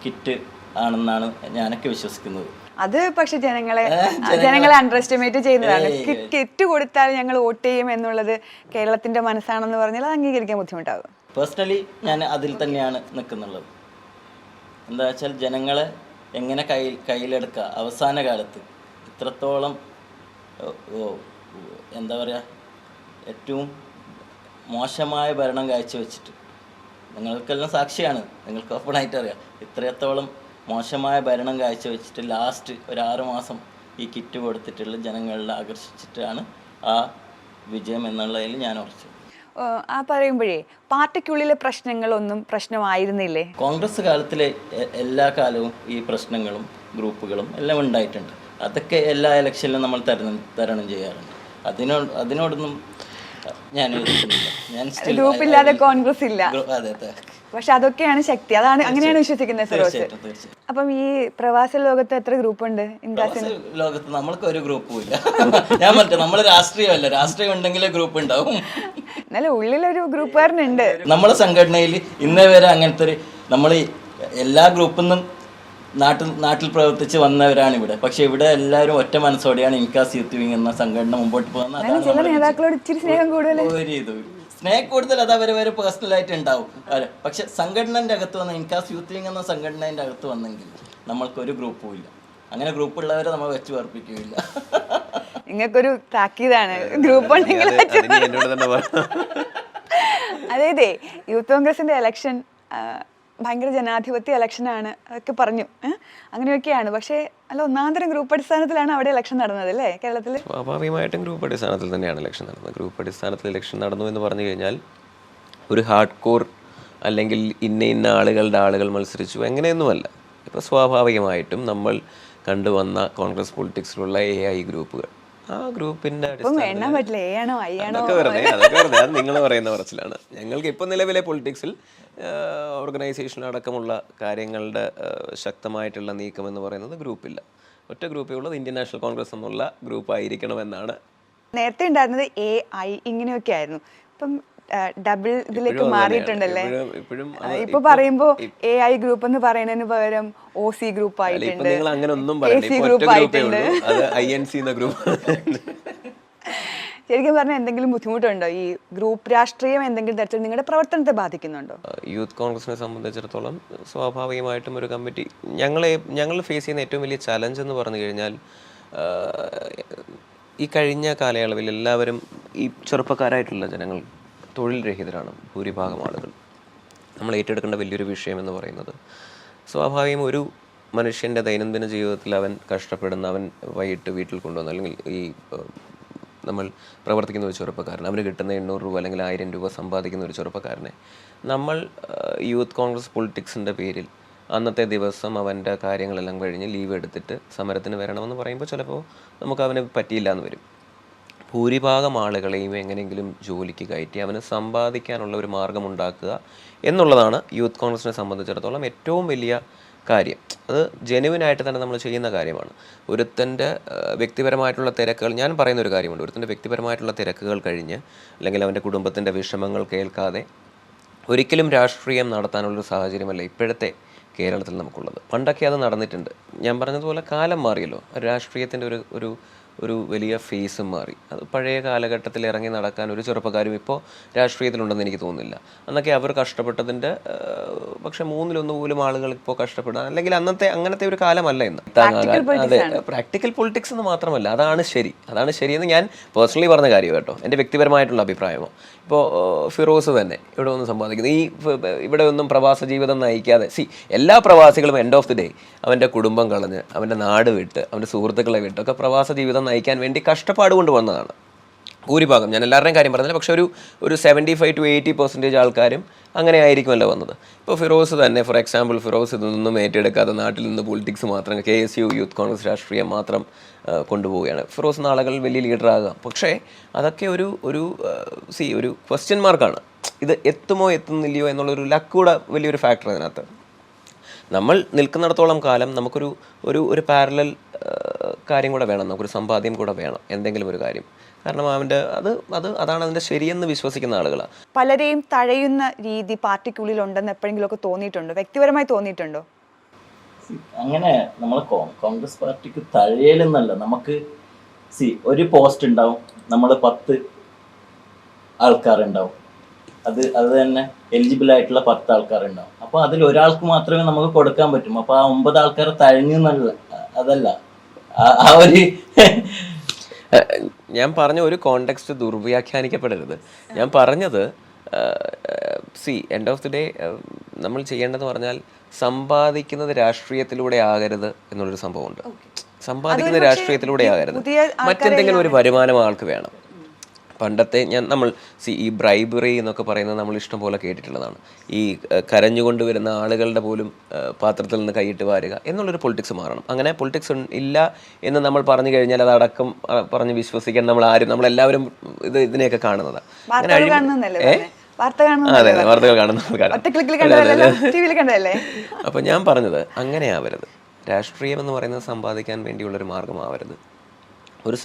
കിറ്റ് ആണെന്നാണ് ഞാനൊക്കെ വിശ്വസിക്കുന്നത്. അത് പക്ഷെ ജനങ്ങളെ അണ്ടർ എസ്റ്റിമേറ്റ് ചെയ്യുന്നതാണ്. കിറ്റ് കൊടുത്താൽ ഞങ്ങൾ വോട്ട് ചെയ്യും എന്നുള്ളത് കേരളത്തിന്റെ മനസ്സാണെന്ന് പറഞ്ഞാൽ അത് അംഗീകരിക്കാൻ ബുദ്ധിമുട്ടാകും. പേഴ്സണലി ഞാൻ അതിൽ തന്നെയാണ് നിൽക്കുന്നുള്ളത്. എന്താ വെച്ചാൽ ജനങ്ങളെ എങ്ങനെ കയ്യിലെടുക്കുക, അവസാന കാലത്ത് ഇത്രത്തോളം എന്താ പറയുക, ഏറ്റവും മോശമായ ഭരണം കാഴ്ചവെച്ചിട്ട്, നിങ്ങൾക്കെല്ലാം സാക്ഷിയാണ്, നിങ്ങൾക്ക് ഓപ്പണായിട്ട് അറിയാം, ഇത്രത്തോളം മോശമായ ഭരണം കാഴ്ചവെച്ചിട്ട് ലാസ്റ്റ് ഒരു 6 മാസം ഈ കിറ്റ് കൊടുത്തിട്ടുള്ള ജനങ്ങളെ ആകർഷിച്ചിട്ടാണ് ആ വിജയം എന്നുള്ളതിൽ ഞാൻ ഉറച്ചു. ആ പറയുമ്പോഴേ പാർട്ടിക്കുള്ളിലെ പ്രശ്നങ്ങളൊന്നും പ്രശ്നമായിരുന്നില്ലേ? കോൺഗ്രസ് കാലത്തിലെ എല്ലാ കാലവും ഈ പ്രശ്നങ്ങളും ഗ്രൂപ്പുകളും എല്ലാം ഉണ്ടായിട്ടുണ്ട്. അതൊക്കെ എല്ലാ ഇലക്ഷനിലും നമ്മൾ തരണം ചെയ്യാറുണ്ട്. അതിനോടൊന്നും ഞാൻ ഗ്രൂപ്പില്ലാതെ കോൺഗ്രസ് ഇല്ല. അതെ, പക്ഷെ അതൊക്കെയാണ് ശക്തി. അതാണ്, അങ്ങനെയാണ് വിശ്വസിക്കുന്നത് ഫിറോസ്. അപ്പം ഈ പ്രവാസ ലോകത്ത് എത്ര ഗ്രൂപ്പ് ഉണ്ട്? ലോകത്ത് നമ്മൾക്ക് ഒരു ഗ്രൂപ്പും ഇല്ല. ഞാൻ പറഞ്ഞ നമ്മൾ രാഷ്ട്രീയമല്ല, രാഷ്ട്രീയം ഉണ്ടെങ്കിലേ ഗ്രൂപ്പ് ഉണ്ടാവും. എന്നാലും ഉള്ളിലൊരു ഗ്രൂപ്പുകാരനുണ്ട്. നമ്മളെ സംഘടനയിൽ ഇന്നേ വരെ അങ്ങനത്തെ നമ്മൾ എല്ലാ ഗ്രൂപ്പിൽ നിന്നും നാട്ടിൽ പ്രവർത്തിച്ച് വന്നവരാണ് ഇവിടെ. പക്ഷെ ഇവിടെ എല്ലാവരും ഒറ്റ മനസ്സോടെയാണ് ഇൻകാസ് യൂത്ത് വിങ് എന്ന സംഘടന മുമ്പോട്ട് പോകുന്നത്. ചില നേതാക്കളോട് ഇച്ചിരി സ്നേഹം കൂടുതൽ, സ്നേഹം കൂടുതൽ അത് അവരെ പേഴ്സണലായിട്ട് ഉണ്ടാവും. പക്ഷെ സംഘടനൻ്റെ അകത്ത് വന്ന ഇൻകാസ് യൂത്ത് വിങ് എന്ന സംഘടനേൻ്റെ അകത്ത് വന്നെങ്കിൽ നമ്മൾക്കൊരു ഗ്രൂപ്പും ഇല്ല. അങ്ങനെ ഗ്രൂപ്പുള്ളവരെ നമ്മൾ വെച്ച് വർപ്പിക്കുകയില്ല. നിങ്ങൾക്കൊരു താക്കീതാണ് ഗ്രൂപ്പ് ഉണ്ടെങ്കിൽ. അതെ, യൂത്ത് കോൺഗ്രസിന്റെ ഇലക്ഷൻ ഭയങ്കര ജനാധിപത്യ ഇലക്ഷനാണ് ഒക്കെ പറഞ്ഞു, അങ്ങനെയൊക്കെയാണ്. പക്ഷേ അല്ല, ഒന്നാന്തരം ഗ്രൂപ്പ് അടിസ്ഥാനത്തിലാണ് അവിടെ ഇലക്ഷൻ നടന്നത് അല്ലേ കേരളത്തിൽ? സ്വാഭാവികമായിട്ടും ഗ്രൂപ്പ് അടിസ്ഥാനത്തിൽ തന്നെയാണ് ഇലക്ഷൻ നടന്നത്. ഗ്രൂപ്പ് അടിസ്ഥാനത്തിൽ ഇലക്ഷൻ നടന്നു എന്ന് പറഞ്ഞു കഴിഞ്ഞാൽ ഒരു ഹാർഡ് കോർ അല്ലെങ്കിൽ ഇന്ന ആളുകൾ മത്സരിച്ചു എങ്ങനെയൊന്നുമല്ല. ഇപ്പോൾ സ്വാഭാവികമായിട്ടും നമ്മൾ കണ്ടുവന്ന കോൺഗ്രസ് പൊളിറ്റിക്സിലുള്ള AI ഗ്രൂപ്പുകൾ, ആ ഗ്രൂപ്പിന്റെ അതൊക്കെ വെറുതെ അത് നിങ്ങൾ പറയുന്ന പറച്ചിലാണ്. ഞങ്ങൾക്ക് ഇപ്പം നിലവിലെ പൊളിറ്റിക്സിൽ ഓർഗനൈസേഷൻ അടക്കമുള്ള കാര്യങ്ങളുടെ ശക്തമായിട്ടുള്ള നീക്കം എന്ന് പറയുന്നത് ഗ്രൂപ്പില്ല. ഒറ്റ ഗ്രൂപ്പേ ഉള്ളത്, ഇന്ത്യൻ നാഷണൽ കോൺഗ്രസ് എന്നുള്ള ഗ്രൂപ്പ് ആയിരിക്കണമെന്നാണ്. നേരത്തെ ഉണ്ടായിരുന്നത് AI ഇങ്ങനെയൊക്കെ ആയിരുന്നു. ഇപ്പം ഡബിൾ ഇതിലേക്ക് മാറിയിട്ടുണ്ടല്ലേ. ഇപ്പൊ പറയുമ്പോ AI ഗ്രൂപ്പ് എന്ന് പറയുന്നതിന് പകരം OC ഗ്രൂപ്പ് ആയിട്ടുണ്ട്, നിങ്ങൾ അങ്ങനെ ഒന്നും പറയണ്ട. ഗ്രൂപ്പ് ആയിട്ടുണ്ട്. INC എന്ന ഗ്രൂപ്പ്. ശരിക്കും പറഞ്ഞാൽ എന്തെങ്കിലും ബുദ്ധിമുട്ടുണ്ടോ ഈ ഗ്രൂപ്പ് രാഷ്ട്രീയം എന്തെങ്കിലും തരത്തിൽ നിങ്ങളുടെ പ്രവർത്തനത്തെ ബാധിക്കുന്നുണ്ടോ? യൂത്ത് കോൺഗ്രസിനെ സംബന്ധിച്ചിടത്തോളം സ്വാഭാവികമായിട്ടും ഒരു കമ്മിറ്റി ഞങ്ങൾ ഫേസ് ചെയ്യുന്ന ഏറ്റവും വലിയ ചലഞ്ച് എന്ന് പറഞ്ഞു കഴിഞ്ഞാൽ, ഈ കഴിഞ്ഞ കാലയളവിൽ എല്ലാവരും ഈ ചെറുപ്പക്കാരായിട്ടുള്ള ജനങ്ങൾ തൊഴിൽ രഹിതരാണ് ഭൂരിഭാഗം ആളുകൾ. നമ്മൾ ഏറ്റെടുക്കേണ്ട വലിയൊരു വിഷയം എന്ന് പറയുന്നത്, സ്വാഭാവികം ഒരു മനുഷ്യൻ്റെ ദൈനംദിന ജീവിതത്തിൽ അവൻ കഷ്ടപ്പെടുന്ന, അവൻ വൈകിട്ട് വീട്ടിൽ കൊണ്ടുവന്ന, അല്ലെങ്കിൽ ഈ നമ്മൾ പ്രവർത്തിക്കുന്ന ഒരു ചെറുപ്പക്കാരൻ, അവന് കിട്ടുന്ന 800 രൂപ അല്ലെങ്കിൽ 1000 രൂപ സമ്പാദിക്കുന്ന ഒരു ചെറുപ്പക്കാരനെ നമ്മൾ യൂത്ത് കോൺഗ്രസ് പൊളിറ്റിക്സിൻ്റെ പേരിൽ അന്നത്തെ ദിവസം അവൻ്റെ കാര്യങ്ങളെല്ലാം കഴിഞ്ഞ് ലീവ് എടുത്തിട്ട് സമരത്തിന് വരണമെന്ന് പറയുമ്പോൾ ചിലപ്പോൾ നമുക്ക് അവന് പറ്റിയില്ല എന്ന് വരും. ഭൂരിഭാഗം ആളുകളെയും എങ്ങനെയെങ്കിലും ജോലിക്ക് കയറ്റി അവന് സമ്പാദിക്കാനുള്ള ഒരു മാർഗമുണ്ടാക്കുക എന്നുള്ളതാണ് യൂത്ത് കോൺഗ്രസിനെ സംബന്ധിച്ചിടത്തോളം ഏറ്റവും വലിയ കാര്യം. അത് ജെനുവിനായിട്ട് തന്നെ നമ്മൾ ചെയ്യുന്ന കാര്യമാണ്. ഒരുത്തൻ്റെ വ്യക്തിപരമായിട്ടുള്ള തിരക്കുകൾ, ഞാൻ പറയുന്നൊരു കാര്യമുണ്ട്, ഒരുത്തൻ്റെ വ്യക്തിപരമായിട്ടുള്ള തിരക്കുകൾ കഴിഞ്ഞ് അല്ലെങ്കിൽ അവൻ്റെ കുടുംബത്തിൻ്റെ വിഷമങ്ങൾ കേൾക്കാതെ ഒരിക്കലും രാഷ്ട്രീയം നടത്താനുള്ളൊരു സാഹചര്യമല്ല ഇപ്പോഴത്തെ കേരളത്തിൽ നമുക്കുള്ളത്. പണ്ടൊക്കെ അത് നടന്നിട്ടുണ്ട്. ഞാൻ പറഞ്ഞതുപോലെ കാലം മാറിയല്ലോ, രാഷ്ട്രീയത്തിൻ്റെ ഒരു വലിയ ഫേസും മാറി. അത് പഴയ കാലഘട്ടത്തിൽ ഇറങ്ങി നടക്കാൻ ഒരു ചെറുപ്പക്കാരും ഇപ്പോൾ രാഷ്ട്രീയത്തിലുണ്ടെന്ന് എനിക്ക് തോന്നുന്നില്ല. അന്നൊക്കെ അവർ കഷ്ടപ്പെട്ടതിൻ്റെ പക്ഷെ 1/3 പോലും ആളുകൾ ഇപ്പോൾ കഷ്ടപ്പെടാൻ, അല്ലെങ്കിൽ അങ്ങനത്തെ ഒരു കാലമല്ല ഇന്ന്. അതെ, പ്രാക്ടിക്കൽ പൊളിറ്റിക്സ് എന്ന് മാത്രമല്ല, അതാണ് ശരിയെന്ന് ഞാൻ പേഴ്സണലി പറഞ്ഞ കാര്യം കേട്ടോ, എൻ്റെ വ്യക്തിപരമായിട്ടുള്ള അഭിപ്രായമോ. ഇപ്പോൾ ഫിറോസ് തന്നെ ഇവിടെ ഒന്നും സമ്പാദിക്കുന്നത്, ഇവിടെ ഒന്നും പ്രവാസ ജീവിതം നയിക്കാതെ, എല്ലാ പ്രവാസികളും എൻഡ് ഓഫ് ദി ഡേ അവൻ്റെ കുടുംബം കളഞ്ഞ് അവൻ്റെ നാട് വിട്ട് അവൻ്റെ സുഹൃത്തുക്കളെ വിട്ടൊക്കെ പ്രവാസ ജീവിതം നയിക്കാൻ വേണ്ടി കഷ്ടപ്പാട് കൊണ്ട് വന്നതാണ് ഭൂരിഭാഗം. ഞാൻ എല്ലാവരുടെയും കാര്യം പറഞ്ഞില്ല, പക്ഷെ ഒരു 75 to 80% ആൾക്കാരും അങ്ങനെ ആയിരിക്കുമല്ലോ വന്നത്. ഇപ്പോൾ ഫിറോസ് തന്നെ, ഫോർ എക്സാമ്പിൾ, ഫിറോസ് ഇതൊന്നും ഏറ്റെടുക്കാതെ നാട്ടിൽ നിന്ന് പൊളിറ്റിക്സ് മാത്രം, KSU യൂത്ത് കോൺഗ്രസ് രാഷ്ട്രീയം മാത്രം കൊണ്ടുപോവുകയാണ്. ഫിറോസ് നാളുകളിൽ വലിയ ലീഡറാകാം, പക്ഷേ അതൊക്കെ ഒരു ക്വസ്റ്റ്യൻ മാർക്കാണ്. ഇത് എത്തുന്നില്ലയോ എന്നുള്ളൊരു ലക്കൂടെ വലിയൊരു ഫാക്ടർ അതിനകത്ത്. നമ്മൾ നിൽക്കുന്നിടത്തോളം കാലം നമുക്കൊരു പാരലൽ കാര്യം കൂടെ വേണം, നമുക്കൊരു സമ്പാദ്യം കൂടെ വേണം, എന്തെങ്കിലും ഒരു കാര്യം. കാരണം അതാണ് അതിൻ്റെ ശരിയെന്ന് വിശ്വസിക്കുന്ന ആളുകളാണ്. പലരെയും തഴയുന്ന രീതി പാർട്ടിക്കുള്ളിൽ ഉണ്ടെന്ന് എപ്പോഴെങ്കിലുമൊക്കെ തോന്നിയിട്ടുണ്ടോ, വ്യക്തിപരമായി തോന്നിയിട്ടുണ്ടോ? അങ്ങനെ നമ്മൾ കോൺഗ്രസ് പാർട്ടിക്ക് തഴയലെന്നല്ല, നമുക്ക് ഒരു പോസ്റ്റ് ഉണ്ടാവും, നമ്മൾ 10 ആൾക്കാരുണ്ടാവും, അത് തന്നെ എലിജിബിൾ ആയിട്ടുള്ള 10 ആൾക്കാരുണ്ടാവും. അപ്പോൾ അതിൽ ഒരാൾക്ക് മാത്രമേ നമുക്ക് കൊടുക്കാൻ പറ്റും. അപ്പോൾ ആ 9 ആൾക്കാർ തഴഞ്ഞു എന്നല്ല, അതല്ല ആ ഒരു ഞാൻ പറഞ്ഞ ഒരു കോണ്ടെക്സ്റ്റ് ദുർവ്യാഖ്യാനിക്കപ്പെടരുത്. ഞാൻ പറഞ്ഞത് എൻഡ് ഓഫ് ദി ഡേ നമ്മൾ ചെയ്യേണ്ടതെന്ന് പറഞ്ഞാൽ സമ്പാദിക്കുന്നത് രാഷ്ട്രീയത്തിലൂടെ ആകരുത് എന്നുള്ളൊരു സംഭവമുണ്ട്. സമ്പാദിക്കുന്നത് രാഷ്ട്രീയത്തിലൂടെ ആകരുത്, മറ്റെന്തെങ്കിലും ഒരു വരുമാനം ആൾക്ക് വേണം. പണ്ടത്തെ നമ്മൾ ഈ ബ്രൈബറി എന്നൊക്കെ പറയുന്നത് നമ്മൾ ഇഷ്ടം പോലെ കേട്ടിട്ടുള്ളതാണ്. ഈ കരഞ്ഞുകൊണ്ട് വരുന്ന ആളുകളുടെ പോലും പാത്രത്തിൽ നിന്ന് കൈയിട്ട് വാരുക എന്നുള്ളൊരു പൊളിറ്റിക്സ് മാറണം. അങ്ങനെ പൊളിറ്റിക്സ് ഇല്ല എന്ന് നമ്മൾ പറഞ്ഞു കഴിഞ്ഞാൽ അതടക്കം പറഞ്ഞ് വിശ്വസിക്കാൻ നമ്മളെല്ലാവരും ഇതിനെയൊക്കെ കാണുന്നതാണ്. അതെ, വാർത്തകൾ കാണുന്ന അപ്പോൾ ഞാൻ പറഞ്ഞത് അങ്ങനെ ആവരുത്. രാഷ്ട്രീയം എന്ന് പറയുന്നത് സമ്പാദിക്കാൻ വേണ്ടിയുള്ളൊരു മാർഗമാവരുത്. ഒരു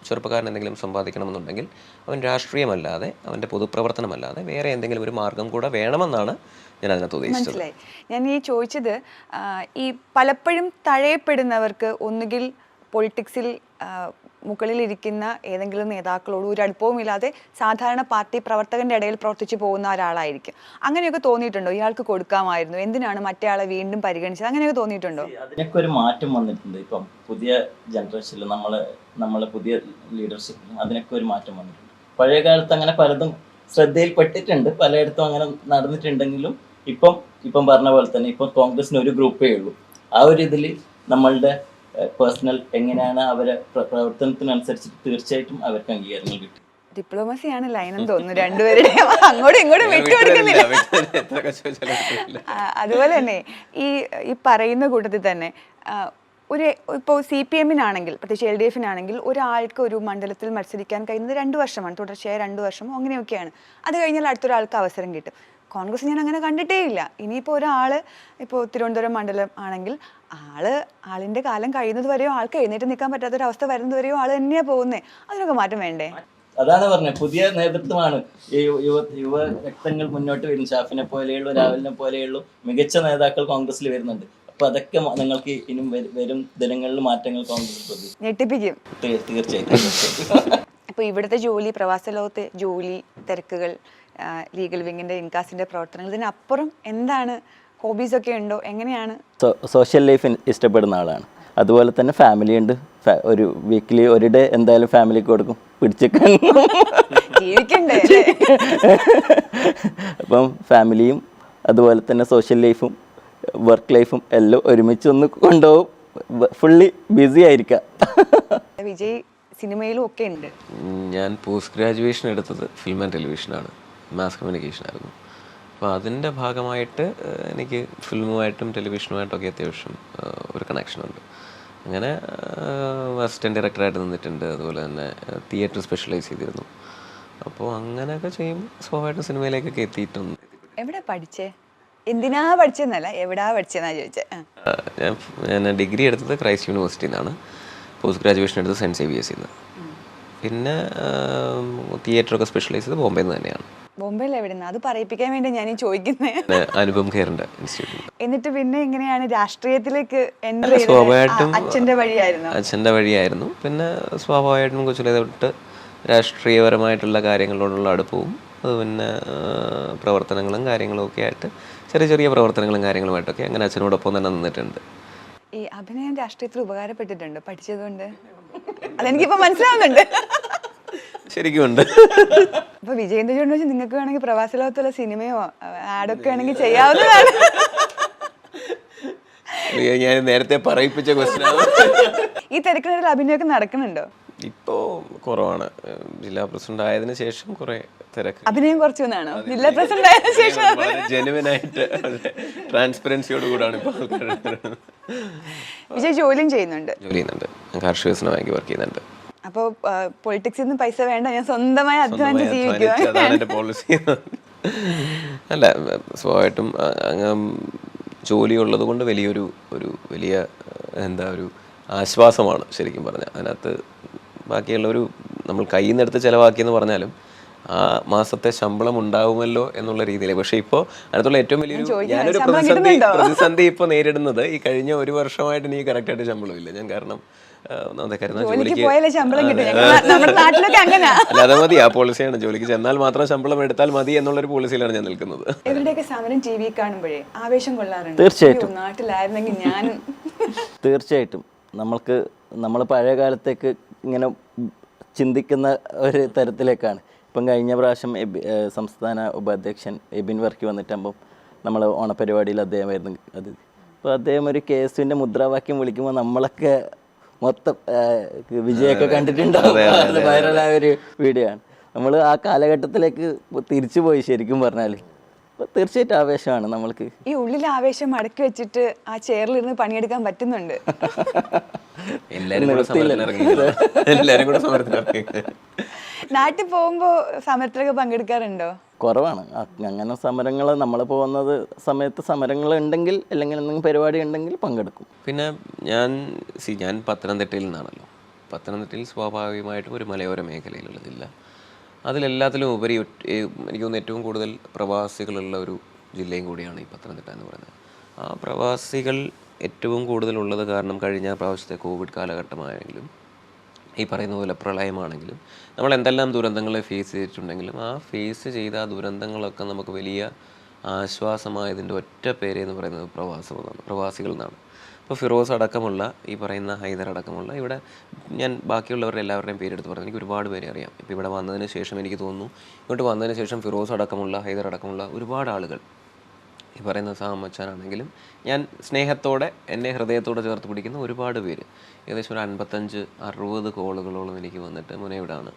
ചെറുപ്പക്കാരൻ എന്തെങ്കിലും സമ്പാദിക്കണമെന്നുണ്ടെങ്കിൽ അവൻ രാഷ്ട്രീയമല്ലാതെ അവൻ്റെ പൊതുപ്രവർത്തനമല്ലാതെ വേറെ എന്തെങ്കിലും ഒരു മാർഗം കൂടെ വേണമെന്നാണ് ഞാൻ അതിനകത്ത് ഉദ്ദേശിച്ചത്. മനസ്സിലായി. ഞാൻ ഈ ചോദിച്ചത് ഈ പലപ്പോഴും തഴയപ്പെടുന്നവർക്ക് ഒന്നുകിൽ പൊളിറ്റിക്സിൽ മുകളിലിരിക്കുന്ന ഏതെങ്കിലും നേതാക്കളോട് ഒരു അടുപ്പവുമില്ലാതെ സാധാരണ പാർട്ടി പ്രവർത്തകന്റെ ഇടയിൽ പ്രവർത്തിച്ചു പോകുന്ന ഒരാളായിരിക്കും. അങ്ങനെയൊക്കെ തോന്നിയിട്ടുണ്ടോ? ഇയാൾക്ക് കൊടുക്കാമായിരുന്നു, എന്തിനാണ് മറ്റേ ആളെ വീണ്ടും പരിഗണിച്ചത്, അങ്ങനെയൊക്കെ തോന്നിയിട്ടുണ്ടോ? അതിനൊക്കെ ഒരു മാറ്റം വന്നിട്ടുണ്ട്. ഇപ്പം പുതിയ ജനറേഷനിൽ നമ്മളെ പുതിയ ലീഡർഷിപ്പിലും അതിനൊക്കെ ഒരു മാറ്റം വന്നിട്ടുണ്ട്. പഴയ കാലത്ത് അങ്ങനെ പലതും ശ്രദ്ധയിൽപ്പെട്ടിട്ടുണ്ട്, പലയിടത്തും അങ്ങനെ നടന്നിട്ടുണ്ടെങ്കിലും ഇപ്പം പറഞ്ഞ പോലെ തന്നെ ഇപ്പം കോൺഗ്രസിന് ഒരു ഗ്രൂപ്പേ ഉള്ളൂ. ആ ഒരു ഇതിൽ നമ്മളുടെ പേഴ്സണൽ എങ്ങനെയാണ് അവരെ പ്രവർത്തനത്തിനനുസരിച്ച് തീർച്ചയായിട്ടും അവർക്ക് അംഗീകാരങ്ങൾ കിട്ടും. ഡിപ്ലോമസിയാണ് ലൈനെന്ന് തോന്നുന്നു രണ്ടുപേരുടെയും, അങ്ങോട്ടും ഇങ്ങോട്ടും വിട്ടുകൊടുക്കുന്നില്ല. അതുപോലെ തന്നെ ഈ പറയുന്ന കൂട്ടത്തിൽ തന്നെ ഇപ്പോൾ CPM-നാണെങ്കിൽ പ്രത്യേകിച്ച് LDF-നാണെങ്കിൽ ഒരാൾക്ക് ഒരു മണ്ഡലത്തിൽ മത്സരിക്കാൻ കഴിയുന്നത് 2 വർഷമാണ്, തുടർച്ചയായ 2 വർഷമോ അങ്ങനെയൊക്കെയാണ്. അത് കഴിഞ്ഞാൽ അടുത്തൊരാൾക്ക് അവസരം കിട്ടും. കോൺഗ്രസ് ഞാൻ അങ്ങനെ കണ്ടിട്ടേ ഇല്ല. ഇനിയിപ്പോൾ ഇപ്പോൾ തിരുവനന്തപുരം മണ്ഡലം ആണെങ്കിൽ ആളിൻ്റെ കാലം കഴിയുന്നത് വരെയോ ആൾക്ക് എഴുന്നേറ്റ് നിൽക്കാൻ പറ്റാത്തൊരവസ്ഥ വരുന്നത് വരെയോ ആൾ തന്നെയാണ് പോകുന്നത്. അതിനൊക്കെ മാറ്റം വേണ്ടേ? അതാണ് പറഞ്ഞത്, പുതിയ നേതൃത്വമാണ് ഈ യുവ രക്തങ്ങൾ മുന്നോട്ട് വരും. ഷാഫിനെ പോലെയുള്ള, രാഹുലിനെ പോലെയുള്ള മികച്ച നേതാക്കൾ കോൺഗ്രസിൽ വരുന്നുണ്ട്. അപ്പൊ അതൊക്കെ നിങ്ങൾക്ക് ഇനിയും വരും ദിനങ്ങളിൽ മാറ്റങ്ങൾ കോൺഗ്രസ് ഞെട്ടിപ്പിക്കും തീർച്ചയായിട്ടും. ഇപ്പോൾ ഇവിടുത്തെ ജോലി, പ്രവാസ ലോകത്തെ ജോലി തിരക്കുകൾ, ലീഗൽ വിങ്ങിൻ്റെ ഇൻകാസിൻ്റെ പ്രവർത്തനങ്ങൾ, ഇതിനപ്പുറം എന്താണ് ഹോബീസൊക്കെ ഉണ്ടോ? എങ്ങനെയാണ്? സോഷ്യൽ ലൈഫ് ഇഷ്ടപ്പെടുന്ന ആളാണ്. അതുപോലെ തന്നെ ഫാമിലി ഉണ്ട്. ഒരു വീക്കിലി ഒരു ഡേ എന്തായാലും ഫാമിലിക്ക് കൊടുക്കും, പിടിച്ചേക്കാൻ. ജീവിക്കണ്ടേ? അപ്പം ഫാമിലിയും അതുപോലെ തന്നെ സോഷ്യൽ ലൈഫും വർക്ക് ലൈഫും എല്ലാം ഒരുമിച്ച് ഒന്ന് കൊണ്ടുപോകും. ഫുള്ളി ബിസി ആയിരിക്കാം. വിജയ് സിനിമയിലും ഒക്കെ ഉണ്ട്. ഞാൻ പോസ്റ്റ് ഗ്രാജുവേഷൻ എടുത്തത് ഫിലിം ആൻഡ് ടെലിവിഷനാണ്, മാസ് കമ്മ്യൂണിക്കേഷൻ ആയിരുന്നു. അപ്പോൾ അതിൻ്റെ ഭാഗമായിട്ട് എനിക്ക് ഫിലിമുമായിട്ടും ടെലിവിഷനുമായിട്ടൊക്കെ അത്യാവശ്യം ഒരു കണക്ഷനുണ്ട്. അങ്ങനെ അസിസ്റ്റൻറ്റ് ഡയറക്ടറായിട്ട് നിന്നിട്ടുണ്ട്. അതുപോലെ തന്നെ തിയേറ്റർ സ്പെഷ്യലൈസ് ചെയ്തിരുന്നു. അപ്പോൾ അങ്ങനെയൊക്കെ ചെയ്യുമ്പോൾ സ്വാഭാവികമായിട്ടും സിനിമയിലേക്കൊക്കെ എത്തിയിട്ടുണ്ട്. എവിടെ പഠിച്ചേ? എന്തിനാ പഠിച്ചെന്നല്ല, എവിടാ പഠിച്ചെന്നാ ചോദിച്ചത്. ഞാൻ ഡിഗ്രി എടുത്തത് ക്രൈസ്റ്റ് യൂണിവേഴ്സിറ്റിയിൽ നിന്നാണ്. പോസ്റ്റ് ഗ്രാജുവേഷൻ എടുത്തത് സെൻറ്റ് സേവിയേഴ്സിൽ നിന്ന്. പിന്നെ തിയേറ്ററൊക്കെ സ്പെഷ്യലൈസ് ചെയ്ത് ബോംബെയിൽ നിന്ന് തന്നെയാണ്. ബോംബെയിൽ എവിടെ നിന്ന്? അത് പറയിപ്പിക്കാൻ വേണ്ടി ഞാൻ ചോദിക്കുന്നത്. അനുപം ഖേറിൻ്റെ ഇൻസ്റ്റിറ്റ്യൂട്ടിൽ. എന്നിട്ട് പിന്നെ എങ്ങനെയാണ് രാഷ്ട്രീയത്തിലേക്ക് എൻ്റർ ചെയ്തത്? സ്വാഭാവികമായിട്ടും അച്ഛൻ്റെ വഴിയായിരുന്നു. പിന്നെ സ്വാഭാവികമായിട്ടും കൊച്ചിലെ തൊട്ട് രാഷ്ട്രീയപരമായിട്ടുള്ള കാര്യങ്ങളോടുള്ള അടുപ്പവും അത് പിന്നെ പ്രവർത്തനങ്ങളും കാര്യങ്ങളും ഒക്കെ ആയിട്ട് ചെറിയ പ്രവർത്തനങ്ങളും കാര്യങ്ങളുമായിട്ടൊക്കെ അങ്ങനെ അച്ഛനോടൊപ്പം തന്നെ നിന്നിട്ടുണ്ട്. ഈ അഭിനയം രാഷ്ട്രീയത്തിൽ ഉപകാരപ്പെട്ടിട്ടുണ്ട് പഠിച്ചതുകൊണ്ട്? അതെനിക്കിപ്പോൾ മനസ്സിലാവുന്നുണ്ട്. ശരിക്കും ഉണ്ട്. അപ്പോൾ വിജയേന്ദ്ര ചോദിച്ചു വെച്ചാൽ നിങ്ങൾക്ക് വേണമെങ്കിൽ പ്രവാസ ലോകത്തുള്ള സിനിമയോ ആഡൊക്കെ വേണമെങ്കിൽ ചെയ്യാവുന്നതാണ്. ഞാൻ നേരത്തെ പറയിപ്പിച്ച ക്വസ്റ്റ്യനാണ്. ഈ തിരക്കിനിടയിൽ അഭിനയമൊക്കെ നടക്കുന്നുണ്ടോ? ഇപ്പോൾ കുറവാണ്. ജില്ലാ പ്രസിഡന്റ് ആയതിനു ശേഷം കുറെ തിരക്ക്. അഭിനയം കുറച്ചു എന്നാണോ? ജില്ലാ പ്രസിഡന്റ് ആയതിനു ശേഷം ജെനുവിനായിട്ട് ട്രാൻസ്പെറൻസിയോട് കൂടാണ് ഇപ്പോൾ ആൾക്കാർ. വിജയ് ജോലിയും ചെയ്യുന്നുണ്ട്. കാർഷിക വികസന ബാങ്കിൽ വർക്ക് ചെയ്യുന്നുണ്ട്. അപ്പോൾ പൊളിറ്റിക്സിൽ നിന്ന് പൈസ വേണ്ട, ഞാൻ സ്വന്തമായി അധ്വാനിച്ച് ജീവിക്കുക, അതാണ് എൻ്റെ പോളിസി. അല്ല, സ്വാഭാവികമായിട്ടും ജോലി ഉള്ളത് കൊണ്ട് വലിയ ഒരു ആശ്വാസമാണ് ശരിക്കും പറഞ്ഞാൽ. അതിനകത്ത് ബാക്കിയുള്ളൊരു നമ്മൾ കയ്യിൽ നിന്ന് എടുത്ത് ചിലവാക്കിയെന്ന് പറഞ്ഞാലും ആ മാസത്തെ ശമ്പളം ഉണ്ടാവുമല്ലോ എന്നുള്ള രീതിയിൽ. പക്ഷേ ഇപ്പോൾ അതിനകത്തുള്ള ഏറ്റവും ഞാനൊരു പ്രതിസന്ധി ഇപ്പോൾ നേരിടുന്നത് ഈ കഴിഞ്ഞ 1 വർഷമായിട്ട് എനിക്ക് കറക്റ്റായിട്ട് ശമ്പളമില്ല. ഞാൻ കാരണം അല്ലാതെ മതി, ആ പോളിസിയാണ്. ജോലിക്ക് ചെന്നാൽ മാത്രം ശമ്പളം എടുത്താൽ മതി എന്നുള്ളൊരു പോളിസിയിലാണ് ഞാൻ നിൽക്കുന്നത്. ഇവരുടെയൊക്കെ സമരം TV കാണുമ്പോഴേ ആവേശം കൊള്ളാറുണ്ട്. തീർച്ചയായിട്ടും നാട്ടിലായിരുന്നെങ്കിൽ ഞാൻ തീർച്ചയായിട്ടും നമ്മൾ പഴയ കാലത്തേക്ക് ഇങ്ങനെ ചിന്തിക്കുന്ന ഒരു തരത്തിലേക്കാണ്. ഇപ്പം കഴിഞ്ഞ പ്രാവശ്യം സംസ്ഥാന ഉപാധ്യക്ഷൻ എബിൻ വർക്കി വന്നിട്ടാകുമ്പം നമ്മൾ ഓണപരിപാടിയിൽ അദ്ദേഹമായിരുന്നു അതിഥി. അപ്പോൾ അദ്ദേഹം ഒരു KSUവിൻ്റെ മുദ്രാവാക്യം വിളിക്കുമ്പോൾ നമ്മളൊക്കെ മൊത്തം വിജയൊക്കെ കണ്ടിട്ടുണ്ടാവും. അത് വൈറലായ ഒരു വീഡിയോ ആണ്. നമ്മൾ ആ കാലഘട്ടത്തിലേക്ക് തിരിച്ചു പോയി ശരിക്കും പറഞ്ഞാൽ. അപ്പോൾ തീർച്ചയായിട്ടും ആവേശമാണ് നമ്മൾക്ക്. ഈ ഉള്ളിലെ ആവേശം അടക്കി വെച്ചിട്ട് ആ ചെയറിലിരുന്ന് പണിയെടുക്കാൻ പറ്റുന്നുണ്ട്. എല്ലാവരും കൂടെ സമരത്തിലിറങ്ങി. നാട്ടിൽ പോകുമ്പോൾ സമരത്തിലൊക്കെ പങ്കെടുക്കാറുണ്ടോ? കുറവാണ്. അങ്ങനെ സമരങ്ങൾ നമ്മൾ പോകുന്നത് സമയത്ത് സമരങ്ങൾ ഉണ്ടെങ്കിൽ അല്ലെങ്കിൽ എന്തെങ്കിലും പരിപാടി ഉണ്ടെങ്കിൽ പങ്കെടുക്കും. പിന്നെ ഞാൻ പത്തനംതിട്ടയിൽ നിന്നാണല്ലോ. പത്തനംതിട്ടയിൽ സ്വാഭാവികമായിട്ടും ഒരു മലയോര മേഖലയിലുള്ള ജില്ല. അതിലെല്ലാത്തിലും ഉപരി എനിക്ക് തോന്നുന്നു ഏറ്റവും കൂടുതൽ പ്രവാസികളുള്ള ഒരു ജില്ലയും കൂടിയാണ് ഈ പത്തനംതിട്ട എന്ന് പറയുന്നത്. ആ പ്രവാസികൾ ഏറ്റവും കൂടുതലുള്ളത് കാരണം കഴിഞ്ഞ പ്രാവശ്യത്തെ കോവിഡ് കാലഘട്ടമായെങ്കിലും ഈ പറയുന്ന പോലെ പ്രളയമാണെങ്കിലും നമ്മൾ എന്തെല്ലാം ദുരന്തങ്ങളെ ഫേസ് ചെയ്തിട്ടുണ്ടെങ്കിലും ആ ഫേസ് ചെയ്ത ആ ദുരന്തങ്ങളൊക്കെ നമുക്ക് വലിയ ആശ്വാസമായതിൻ്റെ ഒറ്റ പേര് എന്ന് പറയുന്നത് പ്രവാസികൾ എന്നാണ്. ഇപ്പോൾ ഫിറോസ് അടക്കമുള്ള ഈ പറയുന്ന ഹൈദർ അടക്കമുള്ള ഇവിടെ ഞാൻ ബാക്കിയുള്ളവരുടെ എല്ലാവരുടെയും പേരെടുത്ത് പറഞ്ഞു എനിക്ക് ഒരുപാട് പേരെ അറിയാം. ഇപ്പോൾ ഇവിടെ വന്നതിന് ശേഷം എനിക്ക് തോന്നുന്നു ഇങ്ങോട്ട് വന്നതിന് ശേഷം ഫിറോസ് അടക്കമുള്ള ഹൈദർ അടക്കമുള്ള ഒരുപാട് ആളുകൾ ഈ പറയുന്ന സാമച്ചാനാണെങ്കിലും ഞാൻ സ്നേഹത്തോടെ എന്നെ ഹൃദയത്തോടെ ചേർത്ത് പിടിക്കുന്ന ഒരുപാട് പേര് ഏകദേശം ഒരു 55-60 കോളുകളോളം എനിക്ക് വന്നിട്ട് മുനയിവിടാണ്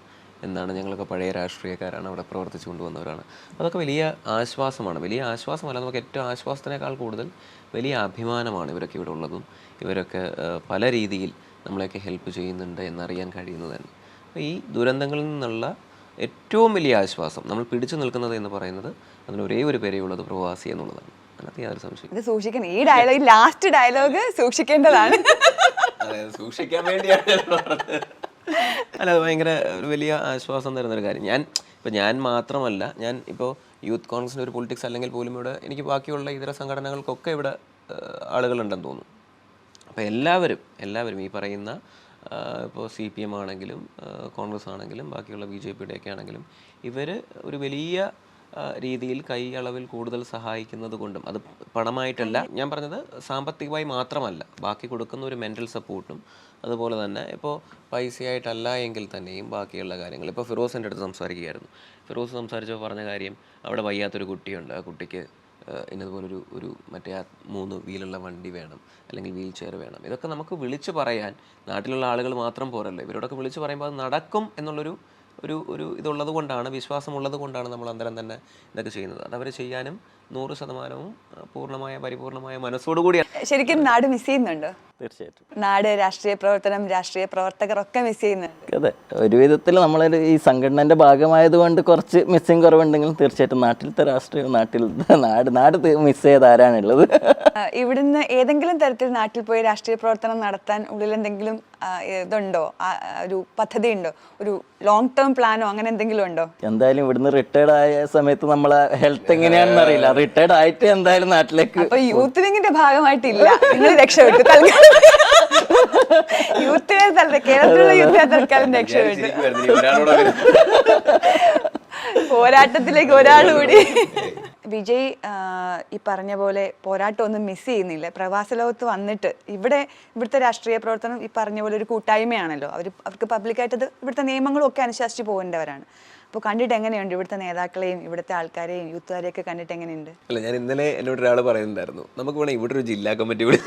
എന്താണ് ഞങ്ങളൊക്കെ പഴയ രാഷ്ട്രീയക്കാരാണ് അവിടെ പ്രവർത്തിച്ചു കൊണ്ടുവന്നവരാണ്. അതൊക്കെ വലിയ ആശ്വാസമാണ്. വലിയ ആശ്വാസമല്ല, നമുക്ക് ഏറ്റവും ആശ്വാസത്തിനേക്കാൾ കൂടുതൽ വലിയ അഭിമാനമാണ് ഇവരൊക്കെ ഇവിടെ ഉള്ളതും ഇവരൊക്കെ പല രീതിയിൽ നമ്മളെയൊക്കെ ഹെൽപ്പ് ചെയ്യുന്നുണ്ട് എന്നറിയാൻ കഴിയുന്നത് തന്നെ. അപ്പോൾ ഈ ദുരന്തങ്ങളിൽ നിന്നുള്ള ഏറ്റവും വലിയ ആശ്വാസം നമ്മൾ പിടിച്ചു നിൽക്കുന്നത് എന്ന് പറയുന്നത് അതിന് ഒരേ ഒരു പേരേ ഉള്ളത് പ്രവാസി എന്നുള്ളതാണ്. അതിനകത്ത് യാതൊരു സംശയം. ഇത് സൂക്ഷിക്കണം, ഈ ഡയലോഗ് ലാസ്റ്റ് ഡയലോഗ് സൂക്ഷിക്കേണ്ടതാണ്. അതായത് സൂക്ഷിക്കാൻ വേണ്ടിയാണ് പറഞ്ഞത്. അല്ല, അത് ഭയങ്കര ഒരു വലിയ ആശ്വാസം തരുന്നൊരു കാര്യം. ഞാൻ മാത്രമല്ല, ഞാൻ ഇപ്പോൾ യൂത്ത് കോൺഗ്രസിൻ്റെ ഒരു പൊളിറ്റിക്സ് അല്ലെങ്കിൽ പോലും ഇവിടെ എനിക്ക് ബാക്കിയുള്ള ഇതര സംഘടനകൾക്കൊക്കെ ഇവിടെ ആളുകളുണ്ടെന്ന് തോന്നുന്നു. അപ്പോൾ എല്ലാവരും ഈ പറയുന്ന ഇപ്പോൾ CPM ആണെങ്കിലും കോൺഗ്രസ് ആണെങ്കിലും ബാക്കിയുള്ള BJPയുടെയൊക്കെ ആണെങ്കിലും ഇവർ ഒരു വലിയ രീതിയിൽ കൈ അളവിൽ കൂടുതൽ സഹായിക്കുന്നത് കൊണ്ടും, അത് പണമായിട്ടല്ല ഞാൻ പറഞ്ഞത്, സാമ്പത്തികമായി മാത്രമല്ല, ബാക്കി കൊടുക്കുന്ന ഒരു മെൻ്റൽ സപ്പോർട്ടും അതുപോലെ തന്നെ ഇപ്പോൾ പൈസയായിട്ടല്ല എങ്കിൽ തന്നെയും ബാക്കിയുള്ള കാര്യങ്ങൾ. ഇപ്പോൾ ഫിറോസിൻ്റെ അടുത്ത് സംസാരിക്കുകയായിരുന്നു. ഫിറോസ് സംസാരിച്ചപ്പോൾ പറഞ്ഞ കാര്യം, അവിടെ വയ്യാത്തൊരു കുട്ടിയുണ്ട്, ആ കുട്ടിക്ക് ഇന്നതുപോലൊരു മറ്റേ 3 വീലുള്ള വണ്ടി വേണം, അല്ലെങ്കിൽ വീൽ ചെയർ വേണം. ഇതൊക്കെ നമുക്ക് വിളിച്ചു പറയാൻ നാട്ടിലുള്ള ആളുകൾ മാത്രം പോരല്ലോ, ഇവരോടൊക്കെ വിളിച്ചു പറയുമ്പോൾ അത് നടക്കും എന്നുള്ളൊരു ഇതുള്ളത് കൊണ്ടാണ്, വിശ്വാസമുള്ളത് കൊണ്ടാണ് നമ്മൾ അന്തരം തന്നെ ഇതൊക്കെ ചെയ്യുന്നത്. അതവർ ചെയ്യാനും 100% പൂർണ്ണമായ പരിപൂർണമായ മനസ്സോടുകൂടിയാണ്. ശരിക്കും നാട് മിസ് ചെയ്യുന്നുണ്ടോ? തീർച്ചയായിട്ടും നാട്, രാഷ്ട്രീയ പ്രവർത്തനം, രാഷ്ട്രീയ പ്രവർത്തകർ ഒക്കെ മിസ് ചെയ്യുന്നുണ്ട്. അതെ, ഒരു വിധത്തിൽ നമ്മളൊരു ഈ സംഘടനൻ്റെ ഭാഗമായതുകൊണ്ട് കുറച്ച് മിസ്സിങ് കുറവുണ്ടെങ്കിലും തീർച്ചയായിട്ടും നാട്ടിലത്തെ രാഷ്ട്രീയം, നാട് മിസ് ചെയ്ത് ആരാണുള്ളത്? ഇവിടുന്ന് ഏതെങ്കിലും തരത്തിൽ നാട്ടിൽ പോയി രാഷ്ട്രീയ പ്രവർത്തനം നടത്താൻ ഉള്ളിൽ എന്തെങ്കിലും ഇതുണ്ടോ, ഒരു പദ്ധതി ഉണ്ടോ, ഒരു ലോങ് ടേം പ്ലാനോ അങ്ങനെ എന്തെങ്കിലും ഉണ്ടോ? എന്തായാലും ഇവിടുന്ന് റിട്ടയർഡ് ആയ സമയത്ത് നമ്മളെ ഹെൽത്ത് എങ്ങനെയാണെന്ന് അറിയില്ല. റിട്ടയർഡ് ആയിട്ട് എന്തായാലും നാട്ടിലേക്ക്. അപ്പൊ യൂത്ത് വിങ്ങിന്റെ ഭാഗമായിട്ടില്ല, നിങ്ങൾ രക്ഷപ്പെട്ടു. കേരളത്തിലുള്ള യൂത്ത് തൽക്കാലം രക്ഷപ്പെട്ടു. പോരാട്ടത്തിലേക്ക് ഒരാൾ കൂടി. വിജയ് ഈ പറഞ്ഞ പോലെ പോരാട്ടം ഒന്നും മിസ് ചെയ്യുന്നില്ല. പ്രവാസ ലോകത്ത് വന്നിട്ട് ഇവിടുത്തെ രാഷ്ട്രീയ പ്രവർത്തനം ഈ പറഞ്ഞ പോലെ ഒരു കൂട്ടായ്മയാണല്ലോ. അവർക്ക് പബ്ലിക്കായിട്ട് ഇവിടുത്തെ നിയമങ്ങളും ഒക്കെ അനുശാസിച്ച് പോകേണ്ടവരാണ്. അപ്പോൾ കണ്ടിട്ട് എങ്ങനെയുണ്ട് ഇവിടുത്തെ നേതാക്കളെയും ഇവിടുത്തെ ആൾക്കാരെയും യൂത്തുകാരെയൊക്കെ കണ്ടിട്ട് എങ്ങനെയുണ്ട്? അല്ല, ഞാൻ ഇന്നലെ എന്നോട് ഒരാൾ പറയുന്നുണ്ടായിരുന്നു, നമുക്ക് വേണം ഇവിടെ ഒരു ജില്ലാ കമ്മിറ്റി കൂടി.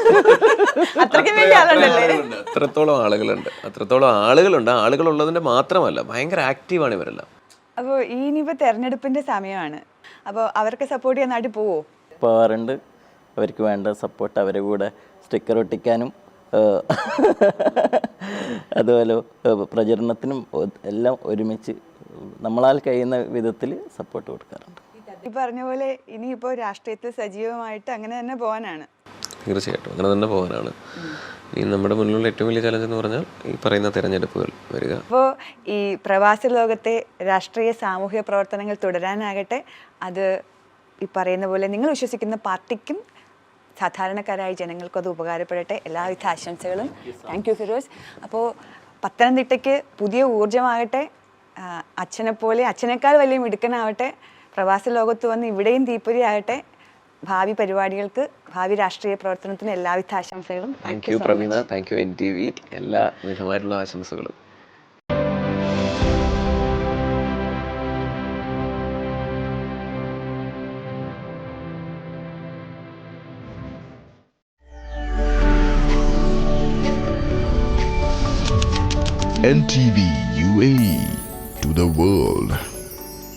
അത്രത്തോളം ആളുകളുണ്ട്. ആളുകളുള്ളതിൻ്റെ മാത്രമല്ല, ഭയങ്കര ആക്റ്റീവാണ് ഇവരെല്ലാം. അപ്പോൾ ഇനിയിപ്പോൾ തെരഞ്ഞെടുപ്പിൻ്റെ സമയമാണ്. അപ്പോൾ അവർക്ക് സപ്പോർട്ട് ചെയ്യാൻ നാട്ടിൽ പോവോ? പോകാറുണ്ട്. അവർക്ക് വേണ്ട സപ്പോർട്ട് അവരെ കൂടെ സ്റ്റിക്കർ ഒട്ടിക്കാനും അതുപോലെ പ്രചരണത്തിനും എല്ലാം ഒരുമിച്ച് നമ്മളാൽ കഴിയുന്ന വിധത്തിൽ സപ്പോർട്ട് കൊടുക്കാറുണ്ട്. ഈ പറഞ്ഞ പോലെ ഇനിയിപ്പോൾ രാഷ്ട്രീയത്തിൽ സജീവമായിട്ട് അങ്ങനെ തന്നെ പോകാനാണ്. തീർച്ചയായിട്ടും അങ്ങനെ തന്നെ പോകാനാണ്. ഈ നമ്മുടെ മുന്നിലുള്ള ഏറ്റവും വലിയ ചലഞ്ച് എന്ന് പറഞ്ഞാൽ ഈ പറയുന്ന തെരഞ്ഞെടുപ്പുകൾ വരിക. അപ്പോൾ ഈ പ്രവാസി ലോകത്തെ രാഷ്ട്രീയ സാമൂഹ്യ പ്രവർത്തനങ്ങൾ തുടരാനാകട്ടെ, അത് ഈ പറയുന്ന പോലെ നിങ്ങൾ വിശ്വസിക്കുന്ന പാർട്ടിക്കും സാധാരണക്കാരായ ജനങ്ങൾക്കും അത് ഉപകാരപ്പെടട്ടെ. എല്ലാവിധ ആശംസകളും. Thank you Firoz. അപ്പോൾ പത്തനംതിട്ടയ്ക്ക് പുതിയ ഊർജ്ജമാകട്ടെ, അച്ഛനേക്കാൾ വലിയ മിടുക്കനാവട്ടെ, പ്രവാസ ലോകത്ത് വന്ന് ഇവിടെയും തീപ്പൊരി ആകട്ടെ. ഭാവി പരിപാടികൾക്ക്, ഭാവി രാഷ്ട്രീയ പ്രവർത്തനത്തിന് എല്ലാവിധ ആശംസകളും. Thank you Praveena, thank you NTV, എല്ലാ വിധമായിട്ടുള്ള ആശംസകളും. NTV UAE to the world.